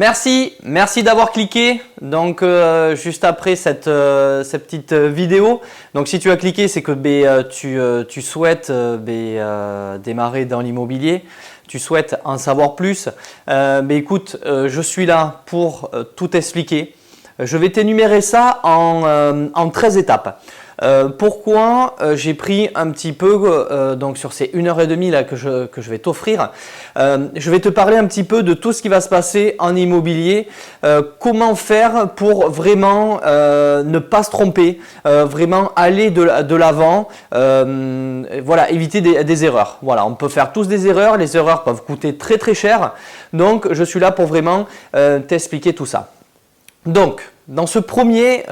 Merci d'avoir cliqué. Donc juste après cette petite vidéo. Donc si tu as cliqué, c'est que tu souhaites démarrer dans l'immobilier. Tu souhaites en savoir plus. Écoute, je suis là pour tout expliquer. Je vais t'énumérer ça en 13 étapes. Pourquoi j'ai pris un petit peu donc sur ces 1h30 là que je vais t'offrir, je vais te parler un petit peu de tout ce qui va se passer en immobilier, comment faire pour vraiment ne pas se tromper, vraiment aller de l'avant, voilà, éviter des erreurs. Voilà, on peut faire tous des erreurs, les erreurs peuvent coûter très très cher, donc je suis là pour vraiment t'expliquer tout ça. Donc, dans ce premier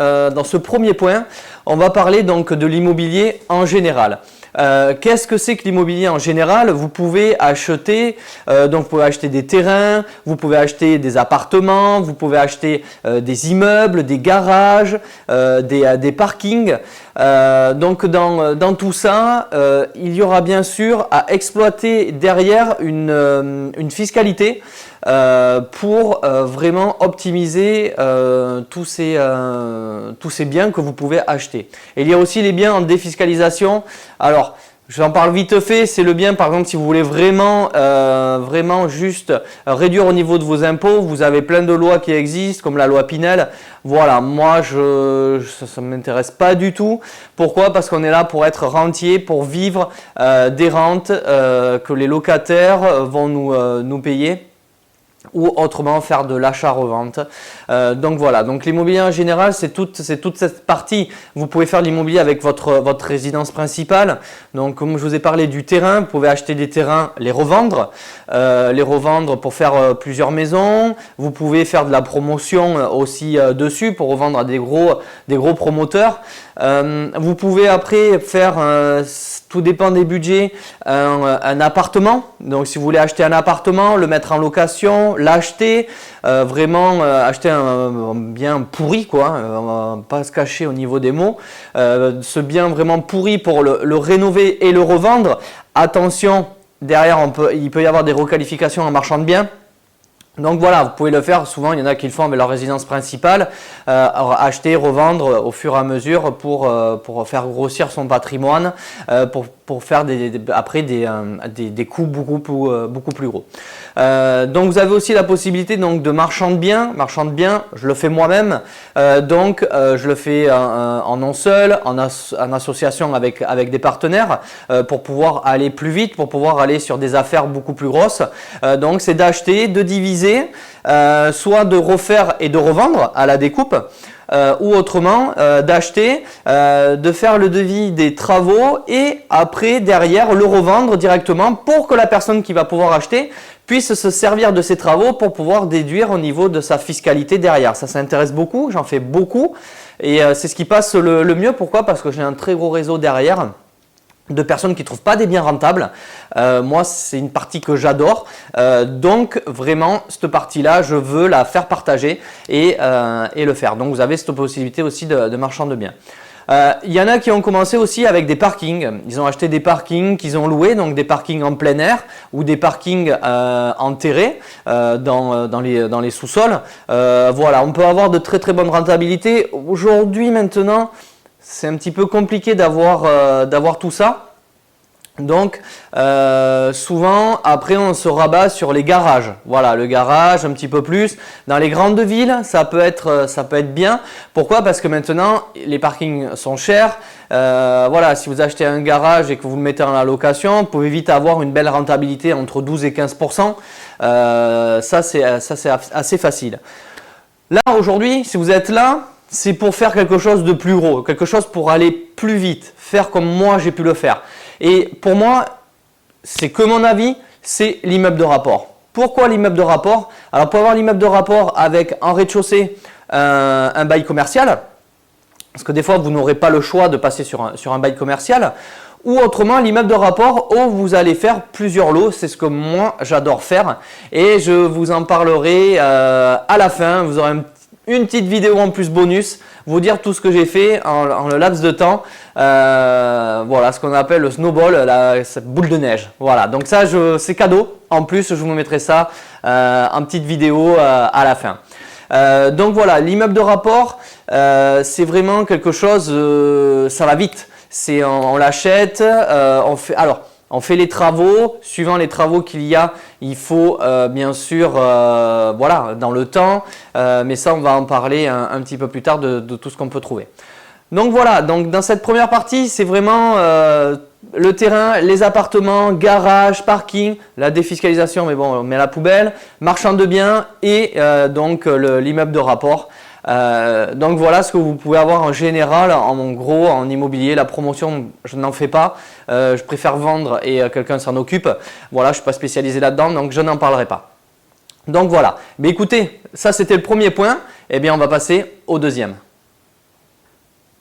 point, on va parler donc de l'immobilier en général. Qu'est-ce que c'est que l'immobilier en général? Vous pouvez acheter, vous pouvez acheter des terrains, vous pouvez acheter des appartements, vous pouvez acheter des immeubles, des garages, des parkings. Donc dans tout ça, il y aura bien sûr à exploiter derrière une fiscalité pour vraiment optimiser tous ces biens que vous pouvez acheter. Et il y a aussi les biens en défiscalisation. Alors, j'en parle vite fait, c'est le bien par exemple si vous voulez vraiment juste réduire au niveau de vos impôts, vous avez plein de lois qui existent comme la loi Pinel. Voilà, moi ça ne m'intéresse pas du tout. Pourquoi? Parce qu'on est là pour être rentier, pour vivre des rentes que les locataires vont nous payer, ou autrement faire de l'achat-revente. Donc voilà, donc l'immobilier en général, c'est toute cette partie. Vous pouvez faire l'immobilier avec votre résidence principale. Donc comme je vous ai parlé du terrain, vous pouvez acheter des terrains, les revendre pour faire plusieurs maisons. Vous pouvez faire de la promotion aussi dessus pour revendre à des gros promoteurs. Vous pouvez après faire, tout dépend des budgets, un appartement. Donc si vous voulez acheter un appartement, le mettre en location, l'acheter, acheter un bien pourri, quoi, pas se cacher au niveau des mots, ce bien vraiment pourri pour le rénover et le revendre. Attention, derrière il peut y avoir des requalifications en marchand de biens. Donc voilà, vous pouvez le faire, souvent il y en a qui le font avec leur résidence principale, acheter, revendre au fur et à mesure pour faire grossir son patrimoine, pour faire après des coûts beaucoup plus gros. Donc vous avez aussi la possibilité donc, de marchand de biens, je le fais moi-même, je le fais en non seul, en association avec des partenaires pour pouvoir aller plus vite, pour pouvoir aller sur des affaires beaucoup plus grosses. Donc c'est d'acheter, de diviser, soit de refaire et de revendre à la découpe, ou autrement d'acheter, de faire le devis des travaux et après derrière le revendre directement pour que la personne qui va pouvoir acheter puisse se servir de ces travaux pour pouvoir déduire au niveau de sa fiscalité derrière. Ça intéresse beaucoup, j'en fais beaucoup et c'est ce qui passe le mieux. Pourquoi? Parce que j'ai un très gros réseau derrière de personnes qui ne trouvent pas des biens rentables. Moi, c'est une partie que j'adore. Donc, vraiment, cette partie-là, je veux la faire partager et le faire. Donc, vous avez cette possibilité aussi de marchand de biens. Il y en a qui ont commencé aussi avec des parkings. Ils ont acheté des parkings qu'ils ont loués, donc des parkings en plein air ou des parkings enterrés dans les sous-sols. Voilà, on peut avoir de très très bonnes rentabilités. Aujourd'hui, maintenant, c'est un petit peu compliqué d'avoir tout ça. Donc souvent après on se rabat sur les garages. Voilà, le garage un petit peu plus. Dans les grandes villes, ça peut être bien. Pourquoi? Parce que maintenant les parkings sont chers. Voilà, si vous achetez un garage et que vous le mettez en location, vous pouvez vite avoir une belle rentabilité entre 12 et 15%. Ça c'est assez facile. Là aujourd'hui, si vous êtes là, c'est pour faire quelque chose de plus gros, quelque chose pour aller plus vite, faire comme moi j'ai pu le faire. Et pour moi, c'est que mon avis, c'est l'immeuble de rapport. Pourquoi l'immeuble de rapport? Alors pour avoir l'immeuble de rapport avec en rez-de-chaussée un bail commercial, parce que des fois vous n'aurez pas le choix de passer sur un bail commercial, ou autrement l'immeuble de rapport où vous allez faire plusieurs lots, c'est ce que moi j'adore faire et je vous en parlerai à la fin. Vous aurez une petite vidéo en plus bonus, vous dire tout ce que j'ai fait en le laps de temps. Voilà ce qu'on appelle le snowball, cette boule de neige. Voilà, donc ça c'est cadeau. En plus, je vous mettrai ça en petite vidéo à la fin. Donc voilà, l'immeuble de rapport, c'est vraiment quelque chose, ça va vite. On l'achète, on fait les travaux. Suivant les travaux qu'il y a, il faut bien sûr, voilà, dans le temps. Mais ça, on va en parler un petit peu plus tard de tout ce qu'on peut trouver. Donc voilà, donc dans cette première partie, c'est vraiment le terrain, les appartements, garage, parking, la défiscalisation, mais bon, on met à la poubelle, marchand de biens et donc l'immeuble de rapport. Donc voilà ce que vous pouvez avoir en général, en gros, en immobilier. La promotion, je n'en fais pas. Je préfère vendre et quelqu'un s'en occupe. Voilà, je ne suis pas spécialisé là-dedans, donc je n'en parlerai pas. Donc voilà. Mais écoutez, ça c'était le premier point. Eh bien, on va passer au deuxième.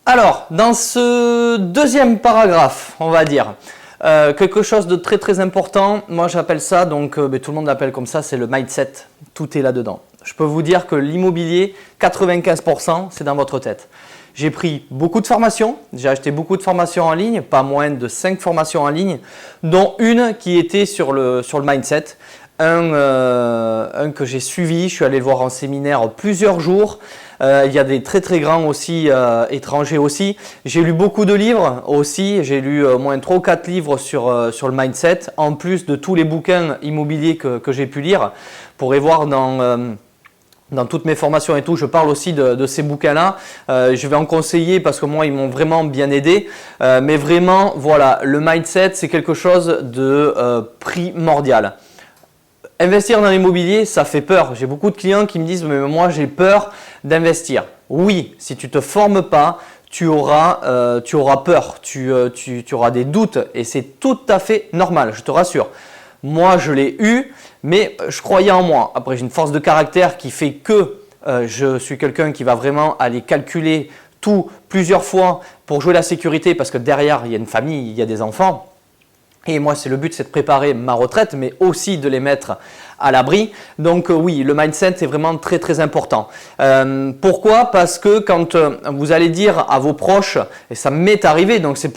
Alors, dans ce deuxième paragraphe, on va dire, quelque chose de très très important, moi j'appelle ça, donc tout le monde l'appelle comme ça, c'est le mindset. Tout est là-dedans. Je peux vous dire que l'immobilier, 95%, c'est dans votre tête. J'ai pris beaucoup de formations, j'ai acheté beaucoup de formations en ligne, pas moins de 5 formations en ligne, dont une qui était sur le mindset. Un que j'ai suivi, je suis allé le voir en séminaire plusieurs jours. Il y a des très très grands aussi, étrangers aussi. J'ai lu beaucoup de livres aussi, j'ai lu au moins 3 ou 4 livres sur le mindset, en plus de tous les bouquins immobiliers que j'ai pu lire. Vous pourrez voir dans toutes mes formations et tout, je parle aussi de ces bouquins-là. Je vais en conseiller parce que moi, ils m'ont vraiment bien aidé. Mais vraiment, voilà, le mindset, c'est quelque chose de primordial. Investir dans l'immobilier, ça fait peur. J'ai beaucoup de clients qui me disent « mais moi, j'ai peur d'investir ». Oui, si tu ne te formes pas, tu auras peur, tu auras des doutes et c'est tout à fait normal, je te rassure. Moi, je l'ai eu, mais je croyais en moi. Après, j'ai une force de caractère qui fait que je suis quelqu'un qui va vraiment aller calculer tout plusieurs fois pour jouer la sécurité parce que derrière, il y a une famille, il y a des enfants. Et moi, le but, c'est de préparer ma retraite, mais aussi de les mettre à l'abri. Donc oui, le mindset est vraiment très très important. Pourquoi? Parce que quand vous allez dire à vos proches, et ça m'est arrivé, donc c'est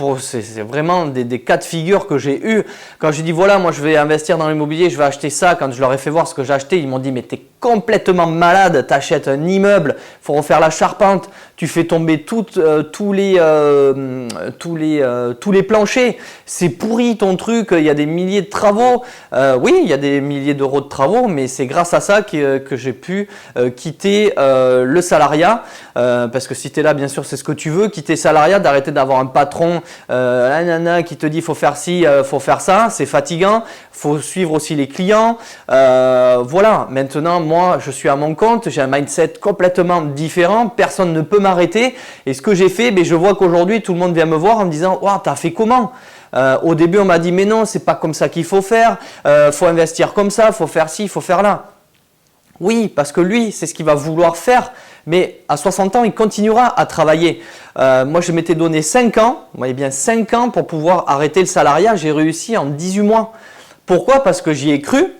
vraiment des cas de figure que j'ai eu. Quand j'ai dit voilà, moi je vais investir dans l'immobilier, je vais acheter ça. Quand je leur ai fait voir ce que j'ai acheté, ils m'ont dit mais t'es complètement malade, t'achètes un immeuble, faut refaire la charpente, tu fais tomber tous les planchers, c'est pourri ton truc, il y a des milliers de travaux. Oui, il y a des milliers d'euros de travaux, mais c'est grâce à ça que j'ai pu quitter le salariat, parce que si tu es là, bien sûr, c'est ce que tu veux, quitter le salariat, d'arrêter d'avoir un patron qui te dit faut faire ci, faut faire ça, c'est fatigant, faut suivre aussi les clients. Voilà, maintenant, moi, je suis à mon compte, j'ai un mindset complètement différent, personne ne peut m'arrêter. Et ce que j'ai fait, je vois qu'aujourd'hui, tout le monde vient me voir en me disant « Waouh, t'as fait comment ?» Au début, on m'a dit « Mais non, c'est pas comme ça qu'il faut faire, faut investir comme ça, faut faire ci, faut faire là. » Oui, parce que lui, c'est ce qu'il va vouloir faire, mais à 60 ans, il continuera à travailler. Moi, je m'étais donné 5 ans, vous voyez bien 5 ans pour pouvoir arrêter le salariat, j'ai réussi en 18 mois. Pourquoi? Parce que j'y ai cru.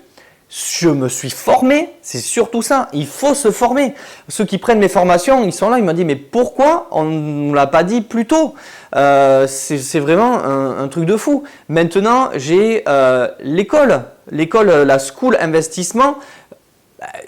Je me suis formé, c'est surtout ça, il faut se former. Ceux qui prennent mes formations, ils sont là, ils m'ont dit mais pourquoi on ne l'a pas dit plus tôt? C'est vraiment un truc de fou. Maintenant, j'ai l'école, la School Investissement.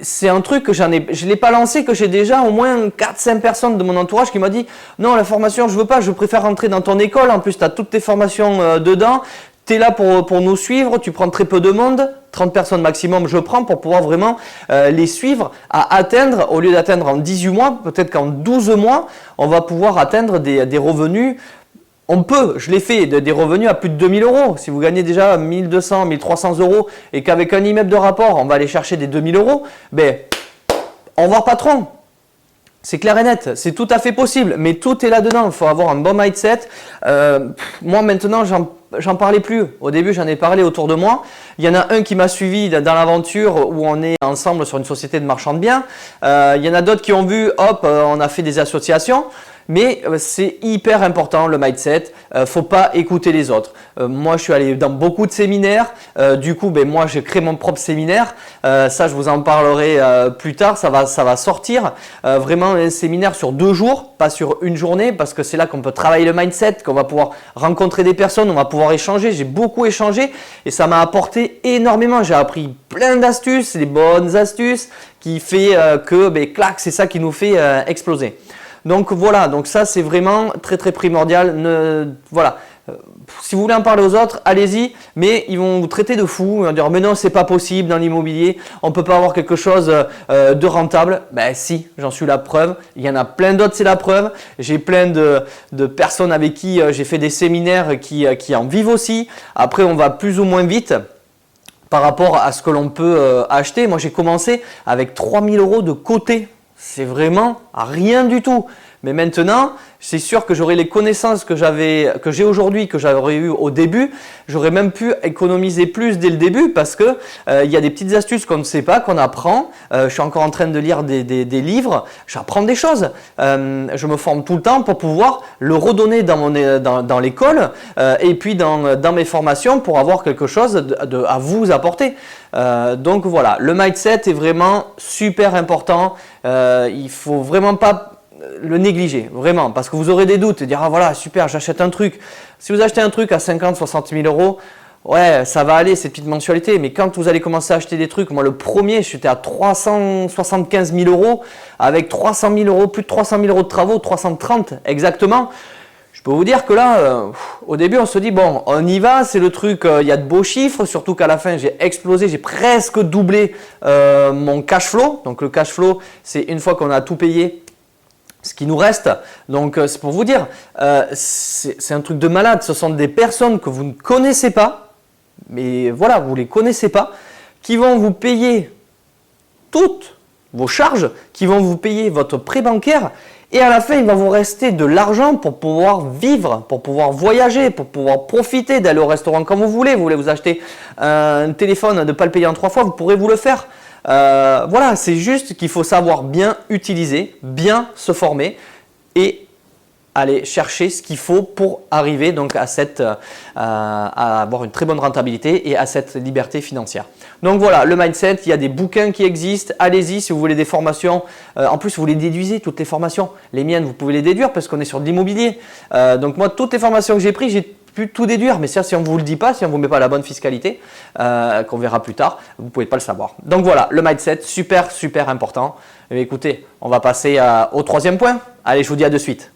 C'est un truc que je ne l'ai pas lancé, que j'ai déjà au moins 4-5 personnes de mon entourage qui m'ont dit non, la formation, je veux pas, je préfère rentrer dans ton école, en plus tu as toutes tes formations dedans. Tu es là pour nous suivre, tu prends très peu de monde, 30 personnes maximum je prends pour pouvoir vraiment les suivre à atteindre, au lieu d'atteindre en 18 mois, peut-être qu'en 12 mois, on va pouvoir atteindre des revenus. On peut, je l'ai fait, des revenus à plus de 2000 euros. Si vous gagnez déjà 1200, 1300 euros et qu'avec un immeuble de rapport, on va aller chercher des 2000 euros, au revoir patron. C'est clair et net, c'est tout à fait possible, mais tout est là-dedans. Il faut avoir un bon mindset. Moi maintenant, j'en parlais plus. Au début, j'en ai parlé autour de moi. Il y en a un qui m'a suivi dans l'aventure où on est ensemble sur une société de marchand de biens. Il y en a d'autres qui ont vu, hop, on a fait des associations. Mais c'est hyper important le mindset, faut pas écouter les autres. Moi je suis allé dans beaucoup de séminaires, du coup moi j'ai créé mon propre séminaire, ça je vous en parlerai plus tard, ça va sortir. Vraiment un séminaire sur 2 jours, pas sur une journée, parce que c'est là qu'on peut travailler le mindset, qu'on va pouvoir rencontrer des personnes, on va pouvoir échanger. J'ai beaucoup échangé et ça m'a apporté énormément, j'ai appris plein d'astuces, des bonnes astuces qui fait que clac, c'est ça qui nous fait exploser. Donc voilà, donc ça c'est vraiment très très primordial. Voilà, si vous voulez en parler aux autres, allez-y, mais ils vont vous traiter de fou, ils vont dire mais non c'est pas possible dans l'immobilier, on peut pas avoir quelque chose de rentable. Ben si, j'en suis la preuve, il y en a plein d'autres, c'est la preuve. J'ai plein de personnes avec qui j'ai fait des séminaires qui en vivent aussi. Après on va plus ou moins vite par rapport à ce que l'on peut acheter. Moi j'ai commencé avec 3 000 € de côté. C'est vraiment rien du tout. Mais maintenant, c'est sûr que j'aurai les connaissances que j'ai aujourd'hui, que j'aurais eu au début. J'aurais même pu économiser plus dès le début parce que il y a des petites astuces qu'on ne sait pas, qu'on apprend. Je suis encore en train de lire des livres. J'apprends des choses. Je me forme tout le temps pour pouvoir le redonner dans l'école et puis dans mes formations pour avoir quelque chose à vous apporter. Donc voilà, le mindset est vraiment super important. Il faut vraiment pas le négliger, vraiment, parce que vous aurez des doutes et dire ah voilà super j'achète un truc. Si vous achetez un truc à 50-60 000 €, ouais ça va aller, c'est petite mensualité, mais quand vous allez commencer à acheter des trucs, moi le premier j'étais à 375 000 € avec 300 000 €, plus de 300 000 € de travaux, 330 exactement. Je peux vous dire que là, au début on se dit bon on y va, c'est le truc, il y a de beaux chiffres, surtout qu'à la fin j'ai explosé, j'ai presque doublé mon cash flow. Donc le cash flow c'est une fois qu'on a tout payé, ce qui nous reste. Donc c'est pour vous dire, c'est un truc de malade. Ce sont des personnes que vous ne connaissez pas, mais voilà, vous ne les connaissez pas, qui vont vous payer toutes vos charges, qui vont vous payer votre prêt bancaire et à la fin il va vous rester de l'argent pour pouvoir vivre, pour pouvoir voyager, pour pouvoir profiter, d'aller au restaurant comme vous voulez vous acheter un téléphone, de ne pas le payer en 3 fois, vous pourrez vous le faire. Voilà, c'est juste qu'il faut savoir bien utiliser, bien se former et aller chercher ce qu'il faut pour arriver donc à avoir une très bonne rentabilité et à cette liberté financière. Donc voilà, le mindset, il y a des bouquins qui existent, allez-y si vous voulez des formations. En plus, vous les déduisez, toutes les formations. Les miennes, vous pouvez les déduire parce qu'on est sur de l'immobilier. Donc moi, toutes les formations que j'ai prises, j'ai pu tout déduire, mais ça, si on ne vous le dit pas, si on ne vous met pas la bonne fiscalité, qu'on verra plus tard, vous ne pouvez pas le savoir. Donc voilà, le mindset, super, super important. Et écoutez, on va passer au 3e point. Allez, je vous dis à de suite.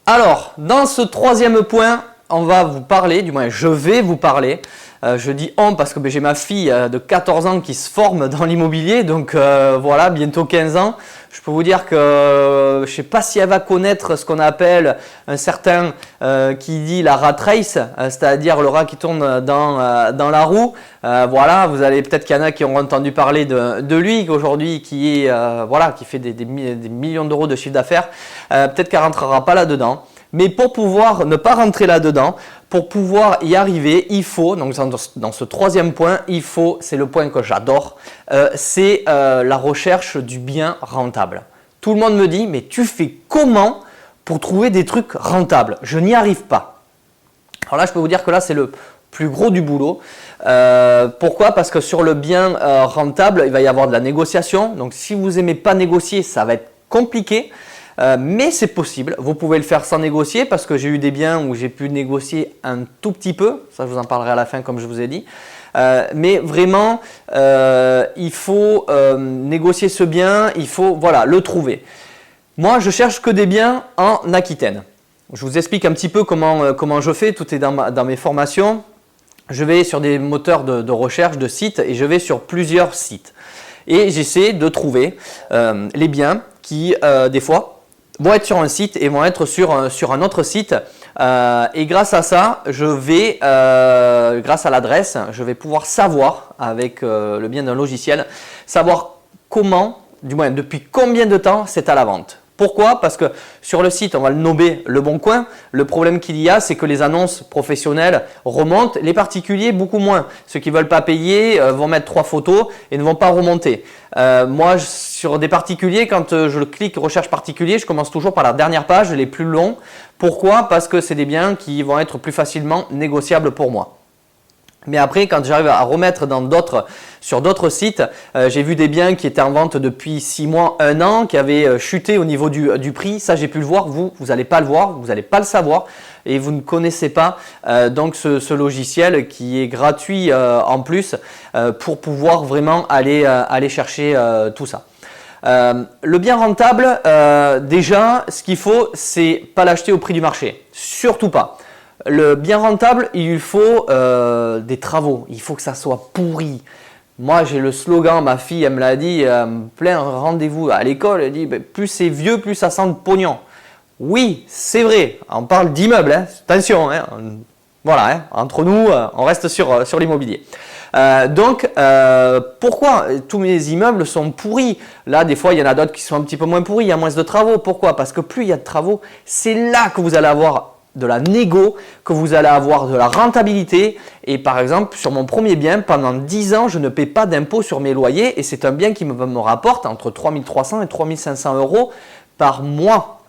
Alors, dans ce 3e point, on va vous parler, du moins je vais vous parler. Je dis on parce que j'ai ma fille de 14 ans qui se forme dans l'immobilier, donc voilà, bientôt 15 ans. Je peux vous dire que je ne sais pas si elle va connaître ce qu'on appelle un certain qui dit la rat race, c'est-à-dire le rat qui tourne dans la roue. Voilà, vous allez peut-être qu'il y en a qui ont entendu parler de lui aujourd'hui, qui fait des millions d'euros de chiffre d'affaires. Peut-être qu'elle ne rentrera pas là-dedans. Mais pour pouvoir ne pas rentrer là-dedans, pour pouvoir y arriver, il faut, donc dans ce 3e point, il faut, c'est le point que j'adore, c'est la recherche du bien rentable. Tout le monde me dit, mais tu fais comment pour trouver des trucs rentables? Je n'y arrive pas. Alors là, je peux vous dire que là, c'est le plus gros du boulot. Pourquoi? Parce que sur le bien rentable, il va y avoir de la négociation. Donc si vous n'aimez pas négocier, ça va être compliqué. Mais c'est possible, vous pouvez le faire sans négocier parce que j'ai eu des biens où j'ai pu négocier un tout petit peu, ça je vous en parlerai à la fin comme je vous ai dit. Mais vraiment, il faut négocier ce bien, il faut le trouver. Moi, je cherche que des biens en Aquitaine. Je vous explique un petit peu comment je fais, tout est dans mes formations. Je vais sur des moteurs de recherche de sites et je vais sur plusieurs sites. Et j'essaie de trouver les biens qui, des fois, vont être sur un site et vont être sur un autre site. Et grâce à ça, grâce à l'adresse, je vais pouvoir savoir, avec le biais d'un logiciel, savoir comment, du moins depuis combien de temps c'est à la vente. Pourquoi? Parce que sur le site, on va le nommer Le Bon Coin. Le problème qu'il y a, c'est que les annonces professionnelles remontent, les particuliers beaucoup moins. Ceux qui ne veulent pas payer vont mettre 3 photos et ne vont pas remonter. Moi, sur des particuliers, quand je clique recherche particulier, je commence toujours par la dernière page, les plus longs. Pourquoi? Parce que c'est des biens qui vont être plus facilement négociables pour moi. Mais après, quand j'arrive à remettre sur d'autres sites, j'ai vu des biens qui étaient en vente depuis 6 mois, 1 an, qui avaient chuté au niveau du prix. Ça, j'ai pu le voir. Vous n'allez pas le voir, vous n'allez pas le savoir et vous ne connaissez pas donc ce logiciel qui est gratuit en plus pour pouvoir vraiment aller chercher tout ça. Le bien rentable, déjà, ce qu'il faut, c'est pas l'acheter au prix du marché. Surtout pas. Le bien rentable, il faut des travaux. Il faut que ça soit pourri. Moi, j'ai le slogan, ma fille, elle me l'a dit, plein rendez-vous à l'école, elle dit plus c'est vieux, plus ça sent le pognon. Oui, c'est vrai. On parle d'immeubles, hein. Attention, hein. Voilà, hein. Entre nous, on reste sur l'immobilier. Donc, pourquoi tous mes immeubles sont pourris? Là, des fois, il y en a d'autres qui sont un petit peu moins pourris, il y a moins de travaux. Pourquoi? Parce que plus il y a de travaux, c'est là que vous allez avoir de la négo, que vous allez avoir de la rentabilité. Et par exemple, sur mon premier bien, pendant 10 ans, je ne paie pas d'impôt sur mes loyers et c'est un bien qui me rapporte entre 3 300 et 3 500 euros par mois.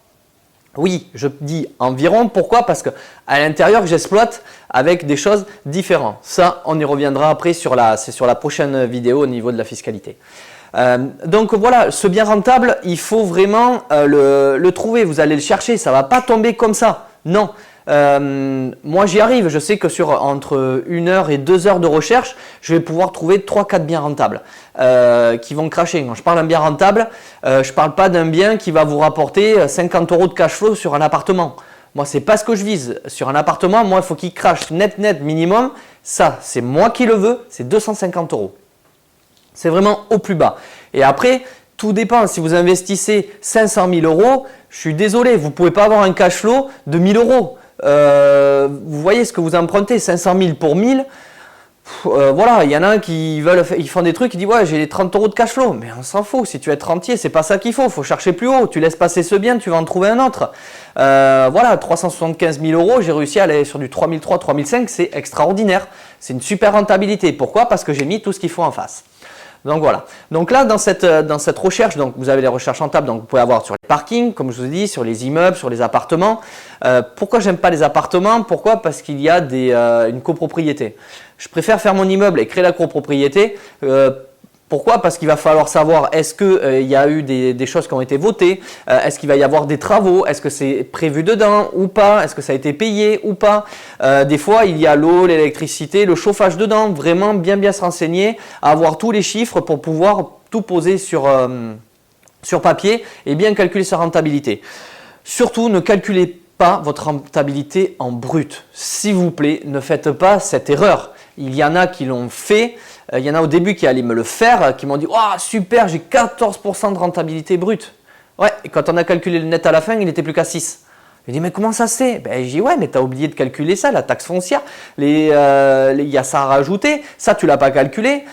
Oui, je dis environ. Pourquoi? Parce que à l'intérieur, j'exploite avec des choses différentes. Ça, on y reviendra après c'est sur la prochaine vidéo au niveau de la fiscalité. Donc voilà, ce bien rentable, il faut vraiment le trouver. Vous allez le chercher, ça ne va pas tomber comme ça. Non. Moi, j'y arrive. Je sais que entre 1 heure et 2 heures de recherche, je vais pouvoir trouver 3-4 biens rentables qui vont cracher. Quand je parle d'un bien rentable, je ne parle pas d'un bien qui va vous rapporter 50 euros de cash flow sur un appartement. Moi, ce n'est pas ce que je vise. Sur un appartement, moi, il faut qu'il crache net minimum. Ça, c'est moi qui le veux, c'est 250 euros. C'est vraiment au plus bas. Et après, tout dépend. Si vous investissez 500 000 euros, je suis désolé, vous ne pouvez pas avoir un cash flow de 1000 euros. Vous voyez ce que vous empruntez, 500 000 pour 1000. Voilà, il y en a qui ils font des trucs, qui disent ouais, j'ai 30 euros de cash flow. Mais on s'en fout, si tu es rentier, c'est pas ça qu'il faut. Il faut chercher plus haut. Tu laisses passer ce bien, tu vas en trouver un autre. Voilà, 375 000 euros, j'ai réussi à aller sur du 3003, 3005, c'est extraordinaire. C'est une super rentabilité. Pourquoi? Parce que j'ai mis tout ce qu'il faut en face. Donc voilà. Donc là, dans cette recherche, donc vous avez les recherches rentables, donc vous pouvez avoir sur les parkings, comme je vous ai dit, sur les immeubles, sur les appartements. Pourquoi j'aime pas les appartements? Pourquoi? Parce qu'il y a une copropriété. Je préfère faire mon immeuble et créer la copropriété. Pourquoi? Parce qu'il va falloir savoir est-ce qu'il y a eu des choses qui ont été votées, est-ce qu'il va y avoir des travaux, est-ce que c'est prévu dedans ou pas, est-ce que ça a été payé ou pas. Des fois, il y a l'eau, l'électricité, le chauffage dedans. Vraiment bien se renseigner, avoir tous les chiffres pour pouvoir tout poser sur papier et bien calculer sa rentabilité. Surtout, ne calculez pas votre rentabilité en brut. S'il vous plaît, ne faites pas cette erreur. Il y en a qui l'ont fait. Il y en a au début qui allaient me le faire, qui m'ont dit « Oh super, j'ai 14% de rentabilité brute ». Ouais, et quand on a calculé le net à la fin, il n'était plus qu'à 6. Je dis « Mais comment ça se fait ?» Ben, je dis « Ouais, mais tu as oublié de calculer ça, la taxe foncière, il y a ça à rajouter, ça tu l'as pas calculé. »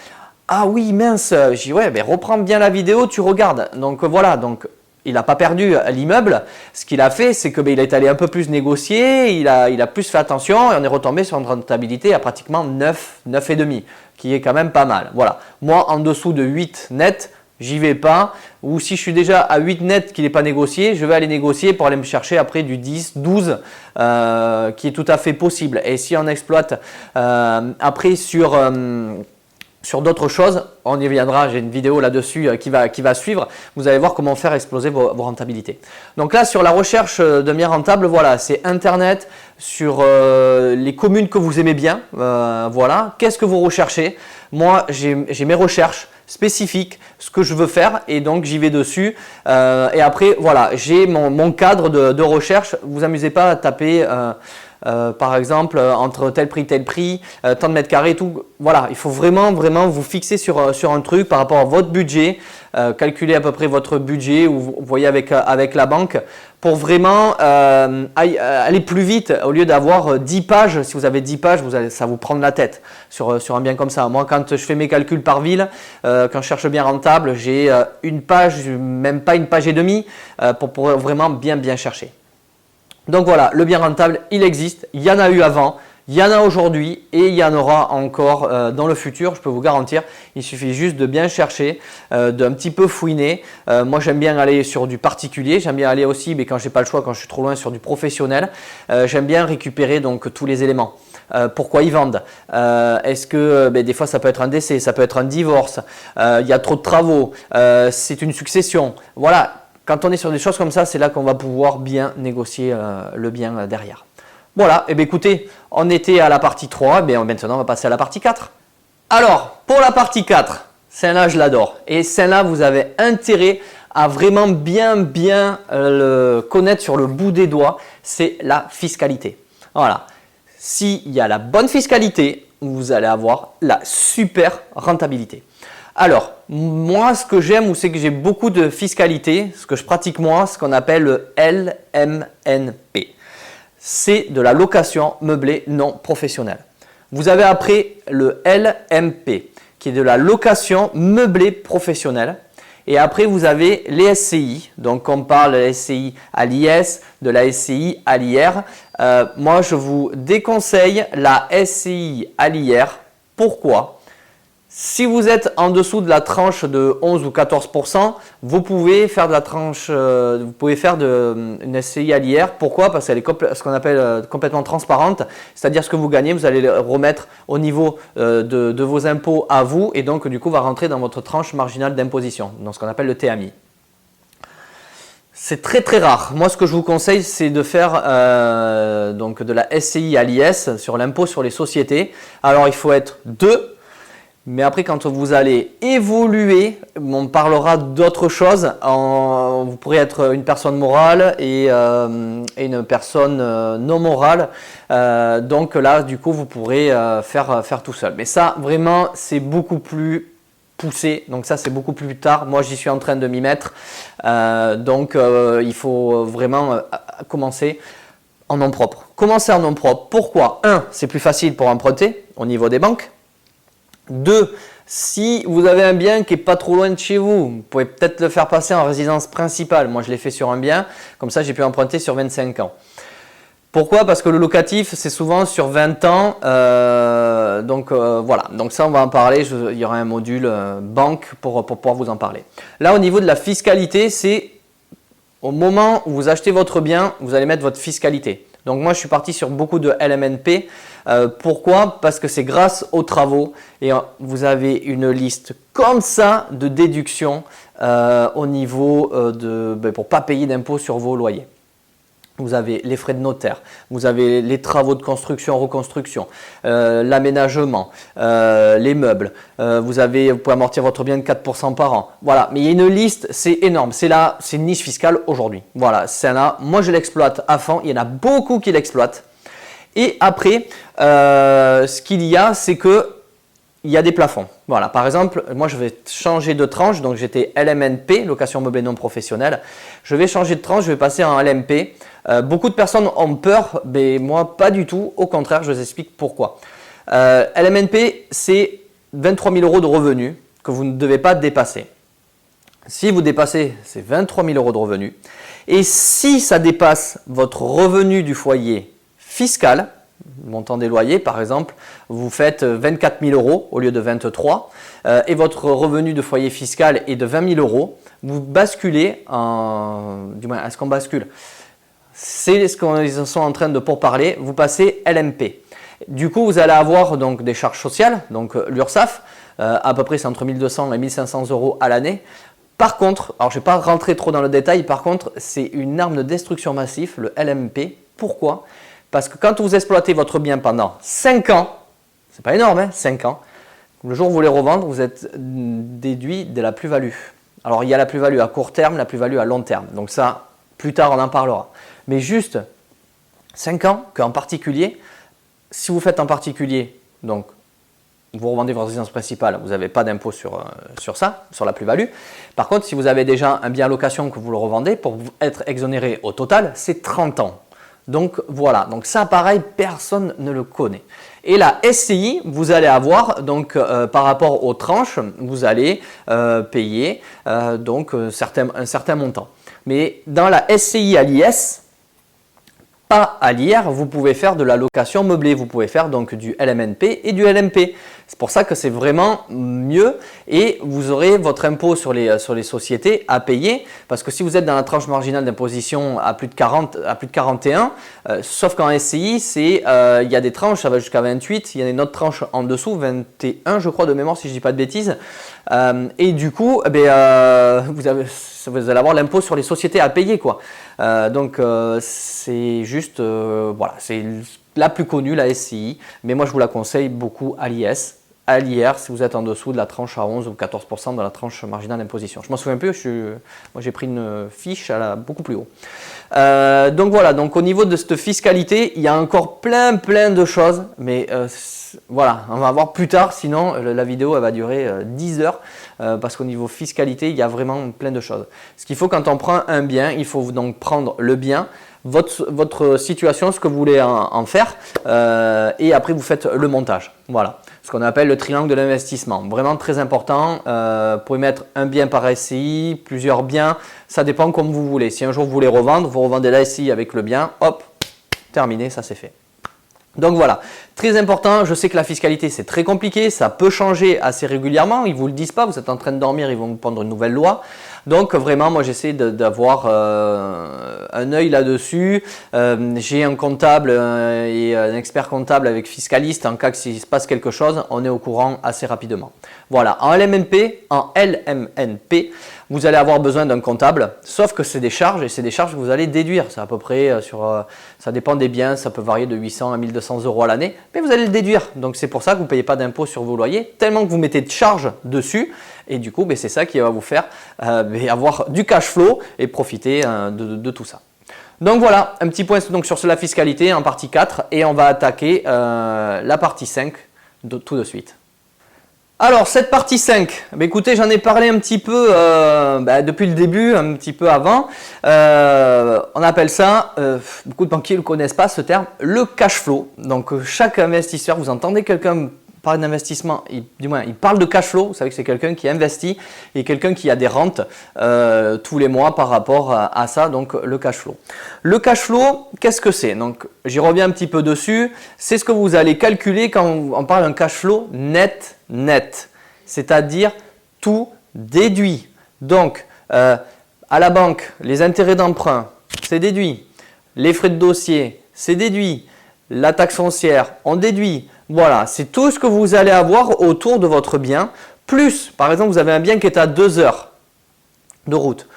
Ah oui, mince. Je dis « Ouais, ben reprends bien la vidéo, tu regardes. » Donc voilà, donc il n'a pas perdu l'immeuble. Ce qu'il a fait, c'est que il est allé un peu plus négocier, il a plus fait attention et on est retombé sur une rentabilité à pratiquement 9,5, qui est quand même pas mal. Voilà. Moi, en dessous de 8 net, j'y vais pas. Ou si je suis déjà à 8 net qui n'est pas négocié, je vais aller négocier pour aller me chercher après du 10, 12 qui est tout à fait possible. Et si on exploite après sur d'autres choses, on y reviendra, j'ai une vidéo là-dessus qui va suivre. Vous allez voir comment faire exploser vos rentabilités. Donc là, sur la recherche de biens rentables, voilà, c'est Internet, sur les communes que vous aimez bien. Voilà, qu'est-ce que vous recherchez? Moi, j'ai mes recherches spécifiques, ce que je veux faire et donc j'y vais dessus. Et après, voilà, j'ai mon cadre de recherche. Vous amusez pas à taper par exemple, entre tel prix, tant de mètres carrés, tout. Voilà, il faut vraiment vous fixer sur un truc par rapport à votre budget, calculer à peu près votre budget ou vous voyez avec la banque pour vraiment aller plus vite au lieu d'avoir 10 pages. Si vous avez 10 pages, ça va vous prendre la tête sur un bien comme ça. Moi, quand je fais mes calculs par ville, quand je cherche bien rentable, j'ai une page, même pas une page et demie pour vraiment bien chercher. Donc voilà, le bien rentable, il existe, il y en a eu avant, il y en a aujourd'hui et il y en aura encore dans le futur, je peux vous garantir. Il suffit juste de bien chercher, d'un petit peu fouiner. Moi, j'aime bien aller sur du particulier, j'aime bien aller aussi, mais quand je n'ai pas le choix, quand je suis trop loin, sur du professionnel. J'aime bien récupérer donc tous les éléments. Pourquoi ils vendent? Est-ce que des fois ça peut être un décès, ça peut être un divorce, il y a trop de travaux, c'est une succession. Voilà. Quand on est sur des choses comme ça, c'est là qu'on va pouvoir bien négocier le bien derrière. Voilà, et bien écoutez, on était à la partie 3, et maintenant on va passer à la partie 4. Alors, pour la partie 4, celle-là je l'adore. Et celle-là, vous avez intérêt à vraiment bien le connaître sur le bout des doigts, c'est la fiscalité. Voilà, s'il y a la bonne fiscalité, vous allez avoir la super rentabilité. Alors, moi, ce que j'aime, c'est que j'ai beaucoup de fiscalité, ce que je pratique moi, ce qu'on appelle le LMNP. C'est de la location meublée non professionnelle. Vous avez après le LMP, qui est de la location meublée professionnelle. Et après, vous avez les SCI. Donc, on parle de la SCI à l'IS, de la SCI à l'IR. Moi, je vous déconseille la SCI à l'IR. Pourquoi ? Si vous êtes en dessous de la tranche de 11 ou 14%, vous pouvez faire de la tranche, vous pouvez faire une SCI à l'IR. Pourquoi? Parce qu'elle est ce qu'on appelle complètement transparente. C'est-à-dire ce que vous gagnez, vous allez le remettre au niveau de vos impôts à vous et donc du coup va rentrer dans votre tranche marginale d'imposition, dans ce qu'on appelle le TAMI. C'est très rare. Moi, ce que je vous conseille, c'est de faire donc de la SCI à l'IS sur l'impôt sur les sociétés. Alors, il faut être 2. Mais après, quand vous allez évoluer, on parlera d'autres choses. Vous pourrez être une personne morale et une personne non morale. Donc là, du coup, vous pourrez faire tout seul. Mais ça, vraiment, c'est beaucoup plus poussé. Donc ça, c'est beaucoup plus tard. Moi, j'y suis en train de m'y mettre. Donc, il faut vraiment commencer en nom propre. Commencer en nom propre. Pourquoi? 1, c'est plus facile pour emprunter au niveau des banques. 2, si vous avez un bien qui n'est pas trop loin de chez vous, vous pouvez peut-être le faire passer en résidence principale. Moi, je l'ai fait sur un bien, comme ça, j'ai pu emprunter sur 25 ans. Pourquoi? Parce que le locatif, c'est souvent sur 20 ans. Voilà, donc ça, on va en parler. Il y aura un module banque pour pouvoir vous en parler. Là, au niveau de la fiscalité, c'est au moment où vous achetez votre bien, vous allez mettre votre fiscalité. Donc moi, je suis parti sur beaucoup de LMNP. Pourquoi? Parce que c'est grâce aux travaux et vous avez une liste comme ça de déductions au niveau pour ne pas payer d'impôts sur vos loyers. Vous avez les frais de notaire, vous avez les travaux de construction, reconstruction, l'aménagement, les meubles, vous pouvez amortir votre bien de 4% par an. Voilà, mais il y a une liste, c'est énorme. C'est une niche fiscale aujourd'hui. Voilà, celle-là, moi je l'exploite à fond, il y en a beaucoup qui l'exploitent. Et après, ce qu'il y a, c'est que il y a des plafonds. Voilà, par exemple, moi je vais changer de tranche, donc j'étais LMNP, location meublée non professionnelle. Je vais changer de tranche, je vais passer en LMP. Beaucoup de personnes ont peur, mais moi pas du tout. Au contraire, je vous explique pourquoi. LMNP, c'est 23 000 € de revenus que vous ne devez pas dépasser. Si vous dépassez, c'est 23 000 € de revenus. Et si ça dépasse votre revenu du foyer fiscal, montant des loyers par exemple, vous faites 24 000 € au lieu de 23 et votre revenu de foyer fiscal est de 20 000 €, vous basculez du moins, est-ce qu'on bascule? C'est ce qu'ils sont en train de pourparler, vous passez LMP. Du coup, vous allez avoir donc des charges sociales, donc l'URSSAF, à peu près c'est entre 1 200 et 1 500 € à l'année. Par contre, alors je ne vais pas rentrer trop dans le détail, par contre, c'est une arme de destruction massive, le LMP. Pourquoi? Parce que quand vous exploitez votre bien pendant 5 ans, c'est pas énorme, hein, 5 ans, le jour où vous voulez revendre, vous êtes déduit de la plus-value. Alors il y a la plus-value à court terme, la plus-value à long terme. Donc ça, plus tard on en parlera. Mais juste, 5 ans qu'en particulier, si vous faites en particulier, donc vous revendez votre résidence principale, vous n'avez pas d'impôt sur ça, sur la plus-value. Par contre, si vous avez déjà un bien en location que vous le revendez, pour être exonéré au total, c'est 30 ans. Donc voilà, donc ça pareil, personne ne le connaît. Et la SCI, vous allez avoir, donc par rapport aux tranches, vous allez payer donc un certain montant. Mais dans la SCI à l'IS, pas à l'IR, vous pouvez faire de la location meublée, vous pouvez faire donc du LMNP et du LMP. C'est pour ça que c'est vraiment mieux et vous aurez votre impôt sur les sociétés à payer parce que si vous êtes dans la tranche marginale d'imposition à plus de 40, à plus de 41, sauf qu'en SCI, il y a des tranches, ça va jusqu'à 28, il y a une autre tranche en dessous, 21 je crois de mémoire si je ne dis pas de bêtises. Et du coup, vous allez avoir l'impôt sur les sociétés à payer quoi. Donc c'est juste, voilà, c'est la plus connue, la SCI, mais moi je vous la conseille beaucoup à l'IS. À l'IR, si vous êtes en dessous de la tranche à 11 ou 14% de la tranche marginale d'imposition. Je m'en souviens plus, moi j'ai pris une fiche beaucoup plus haut. Donc voilà, donc au niveau de cette fiscalité, il y a encore plein de choses, mais voilà, on va voir plus tard, sinon la vidéo elle va durer 10 heures, parce qu'au niveau fiscalité, il y a vraiment plein de choses. Ce qu'il faut quand on prend un bien, il faut donc prendre le bien, votre situation, ce que vous voulez en faire, et après vous faites le montage. Voilà, ce qu'on appelle le triangle de l'investissement. Vraiment très important. Vous pouvez mettre un bien par SCI, plusieurs biens, ça dépend comme vous voulez. Si un jour vous voulez revendre, vous revendez la SCI avec le bien, hop, terminé, ça c'est fait. Donc voilà, très important, je sais que la fiscalité c'est très compliqué, ça peut changer assez régulièrement, ils ne vous le disent pas, vous êtes en train de dormir, ils vont vous prendre une nouvelle loi. Donc vraiment, moi j'essaie d'avoir un œil là-dessus. J'ai un comptable et un expert comptable avec fiscaliste. En cas qu'il se passe quelque chose, on est au courant assez rapidement. Voilà, en LMNP, vous allez avoir besoin d'un comptable, sauf que c'est des charges et c'est des charges que vous allez déduire. C'est à peu près ça dépend des biens, ça peut varier de 800 à 1200 euros à l'année, mais vous allez le déduire. Donc c'est pour ça que vous ne payez pas d'impôt sur vos loyers, tellement que vous mettez de charges dessus. Et du coup, c'est ça qui va vous faire avoir du cash flow et profiter de tout ça. Donc voilà, un petit point donc, sur la fiscalité en partie 4 et on va attaquer la partie 5 tout de suite. Alors cette partie 5, écoutez, j'en ai parlé un petit peu depuis le début, un petit peu avant. On appelle ça, beaucoup de banquiers ne connaissent pas ce terme, le cash flow. Donc chaque investisseur, vous entendez quelqu'un parler d'investissement, du moins il parle de cash flow, vous savez que c'est quelqu'un qui investit et quelqu'un qui a des rentes tous les mois par rapport à ça, donc le cash flow. Le cash flow, qu'est-ce que c'est? Donc j'y reviens un petit peu dessus, c'est ce que vous allez calculer quand on parle d'un cash flow net, c'est-à-dire tout déduit. Donc à la banque, les intérêts d'emprunt, c'est déduit, les frais de dossier, c'est déduit, la taxe foncière, on déduit. Voilà, c'est tout ce que vous allez avoir autour de votre bien. Plus, par exemple, vous avez un bien qui est à 2 heures de route.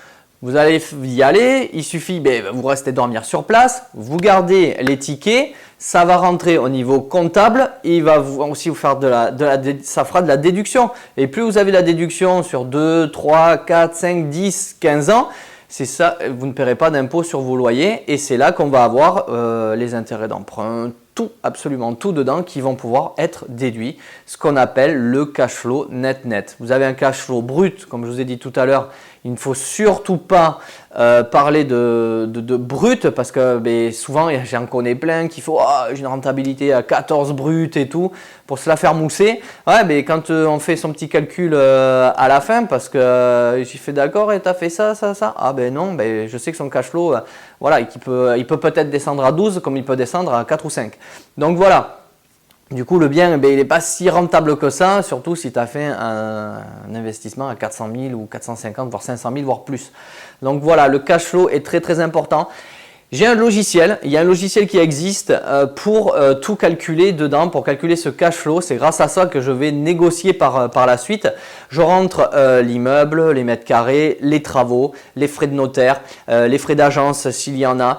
Vous allez y aller, il suffit, vous restez dormir sur place, vous gardez les tickets, ça va rentrer au niveau comptable, et il va aussi vous faire ça fera de la déduction. Et plus vous avez la déduction sur 2, 3, 4, 5, 10, 15 ans, c'est ça, vous ne paierez pas d'impôt sur vos loyers et c'est là qu'on va avoir les intérêts d'emprunt, tout, absolument tout dedans qui vont pouvoir être déduits, ce qu'on appelle le cash flow net. Vous avez un cash flow brut, comme je vous ai dit tout à l'heure, il ne faut surtout pas parler de brut parce que souvent j'en connais plein qui font j'ai une rentabilité à 14 brut et tout pour se la faire mousser. Ouais, quand on fait son petit calcul à la fin parce que j'ai fait d'accord et tu as fait ça. Ah non, je sais que son cash flow, voilà, il peut peut-être descendre à 12 comme il peut descendre à 4 ou 5. Donc voilà. Du coup, le bien, il n'est pas si rentable que ça, surtout si tu as fait un investissement à 400 000 ou 450, voire 500 000, voire plus. Donc voilà, le cash flow est très important. J'ai un logiciel, il y a un logiciel qui existe pour tout calculer dedans, pour calculer ce cash flow. C'est grâce à ça que je vais négocier par la suite. Je rentre l'immeuble, les mètres carrés, les travaux, les frais de notaire, les frais d'agence s'il y en a,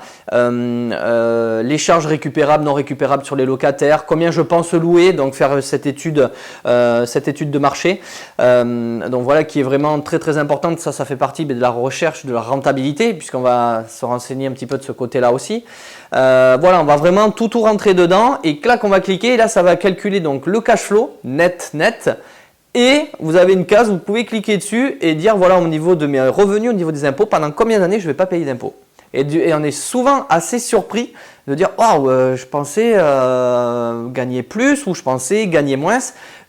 les charges récupérables, non récupérables sur les locataires, combien je pense louer, donc faire cette étude de marché. Donc voilà, qui est vraiment très importante. Ça fait partie de la recherche de la rentabilité, puisqu'on va se renseigner un petit peu de ce côté. côté-là aussi. Voilà, on va vraiment tout rentrer dedans et clac, on va cliquer et là, ça va calculer donc le cash flow net. Et vous avez une case, vous pouvez cliquer dessus et dire voilà au niveau de mes revenus, au niveau des impôts, pendant combien d'années je ne vais pas payer d'impôts. Et on est souvent assez surpris de dire oh, je pensais gagner plus ou je pensais gagner moins.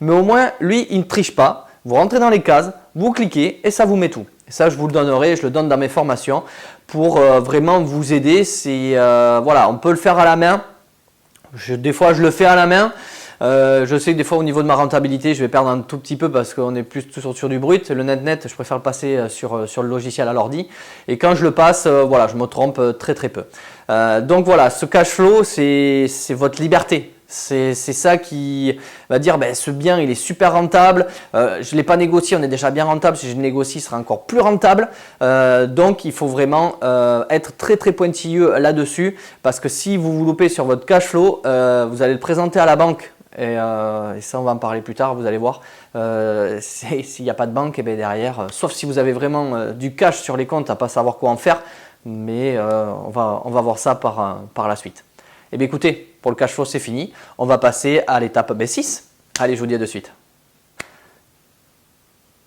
Mais au moins, lui, il ne triche pas. Vous rentrez dans les cases, vous cliquez et ça vous met tout. Et ça, je vous le donnerai, je le donne dans mes formations pour vraiment vous aider. Voilà, on peut le faire à la main. Des fois, je le fais à la main. Je sais que des fois au niveau de ma rentabilité je vais perdre un tout petit peu parce qu'on est plus toujours sur du brut. Le net je préfère le passer sur le logiciel à l'ordi et quand je le passe voilà, je me trompe très peu. Donc voilà, ce cash flow c'est votre liberté. C'est ça qui va dire ce bien il est super rentable, je ne l'ai pas négocié, on est déjà bien rentable, si je le négocie il sera encore plus rentable. Donc il faut vraiment être très pointilleux là-dessus parce que si vous vous loupez sur votre cash flow, vous allez le présenter à la banque. Et ça, on va en parler plus tard, vous allez voir. S'il n'y a pas de banque, et bien derrière, sauf si vous avez vraiment du cash sur les comptes à ne pas savoir quoi en faire, mais on va voir ça par la suite. Et bien écoutez, pour le cash flow, c'est fini. On va passer à l'étape B6. Allez, je vous dis à de suite.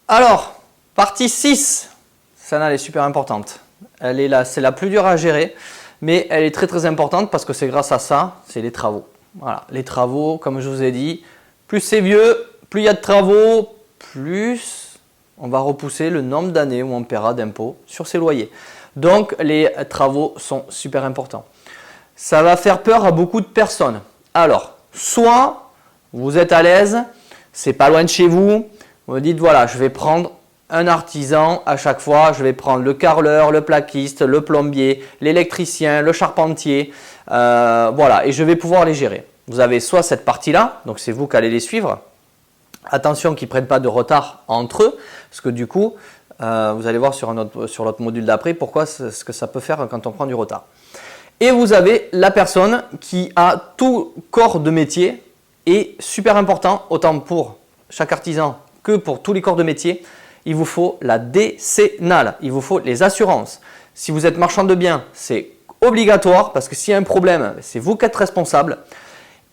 Alors, partie 6, celle-là, elle est super importante. Elle est là, c'est la plus dure à gérer, mais elle est très importante parce que c'est grâce à ça, c'est les travaux. Voilà, les travaux, comme je vous ai dit, plus c'est vieux, plus il y a de travaux, plus on va repousser le nombre d'années où on paiera d'impôts sur ses loyers. Donc, les travaux sont super importants. Ça va faire peur à beaucoup de personnes. Alors, soit vous êtes à l'aise, c'est pas loin de chez vous, vous dites voilà, je vais prendre un artisan à chaque fois, je vais prendre le carreleur, le plaquiste, le plombier, l'électricien, le charpentier, voilà, et je vais pouvoir les gérer. Vous avez soit cette partie-là, donc c'est vous qui allez les suivre. Attention qu'ils ne prennent pas de retard entre eux, parce que du coup, vous allez voir sur l'autre module d'après pourquoi ce que ça peut faire quand on prend du retard. Et vous avez la personne qui a tout corps de métier et super important, autant pour chaque artisan que pour tous les corps de métier, il vous faut la décennale, il vous faut les assurances. Si vous êtes marchand de biens, c'est obligatoire parce que s'il y a un problème, c'est vous qui êtes responsable.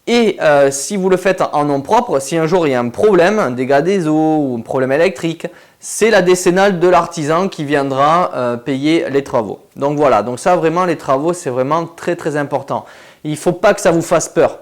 Et si vous le faites en nom propre, si un jour il y a un problème, un dégât des eaux ou un problème électrique, c'est la décennale de l'artisan qui viendra payer les travaux. Donc voilà, donc ça vraiment les travaux c'est vraiment très important. Il ne faut pas que ça vous fasse peur.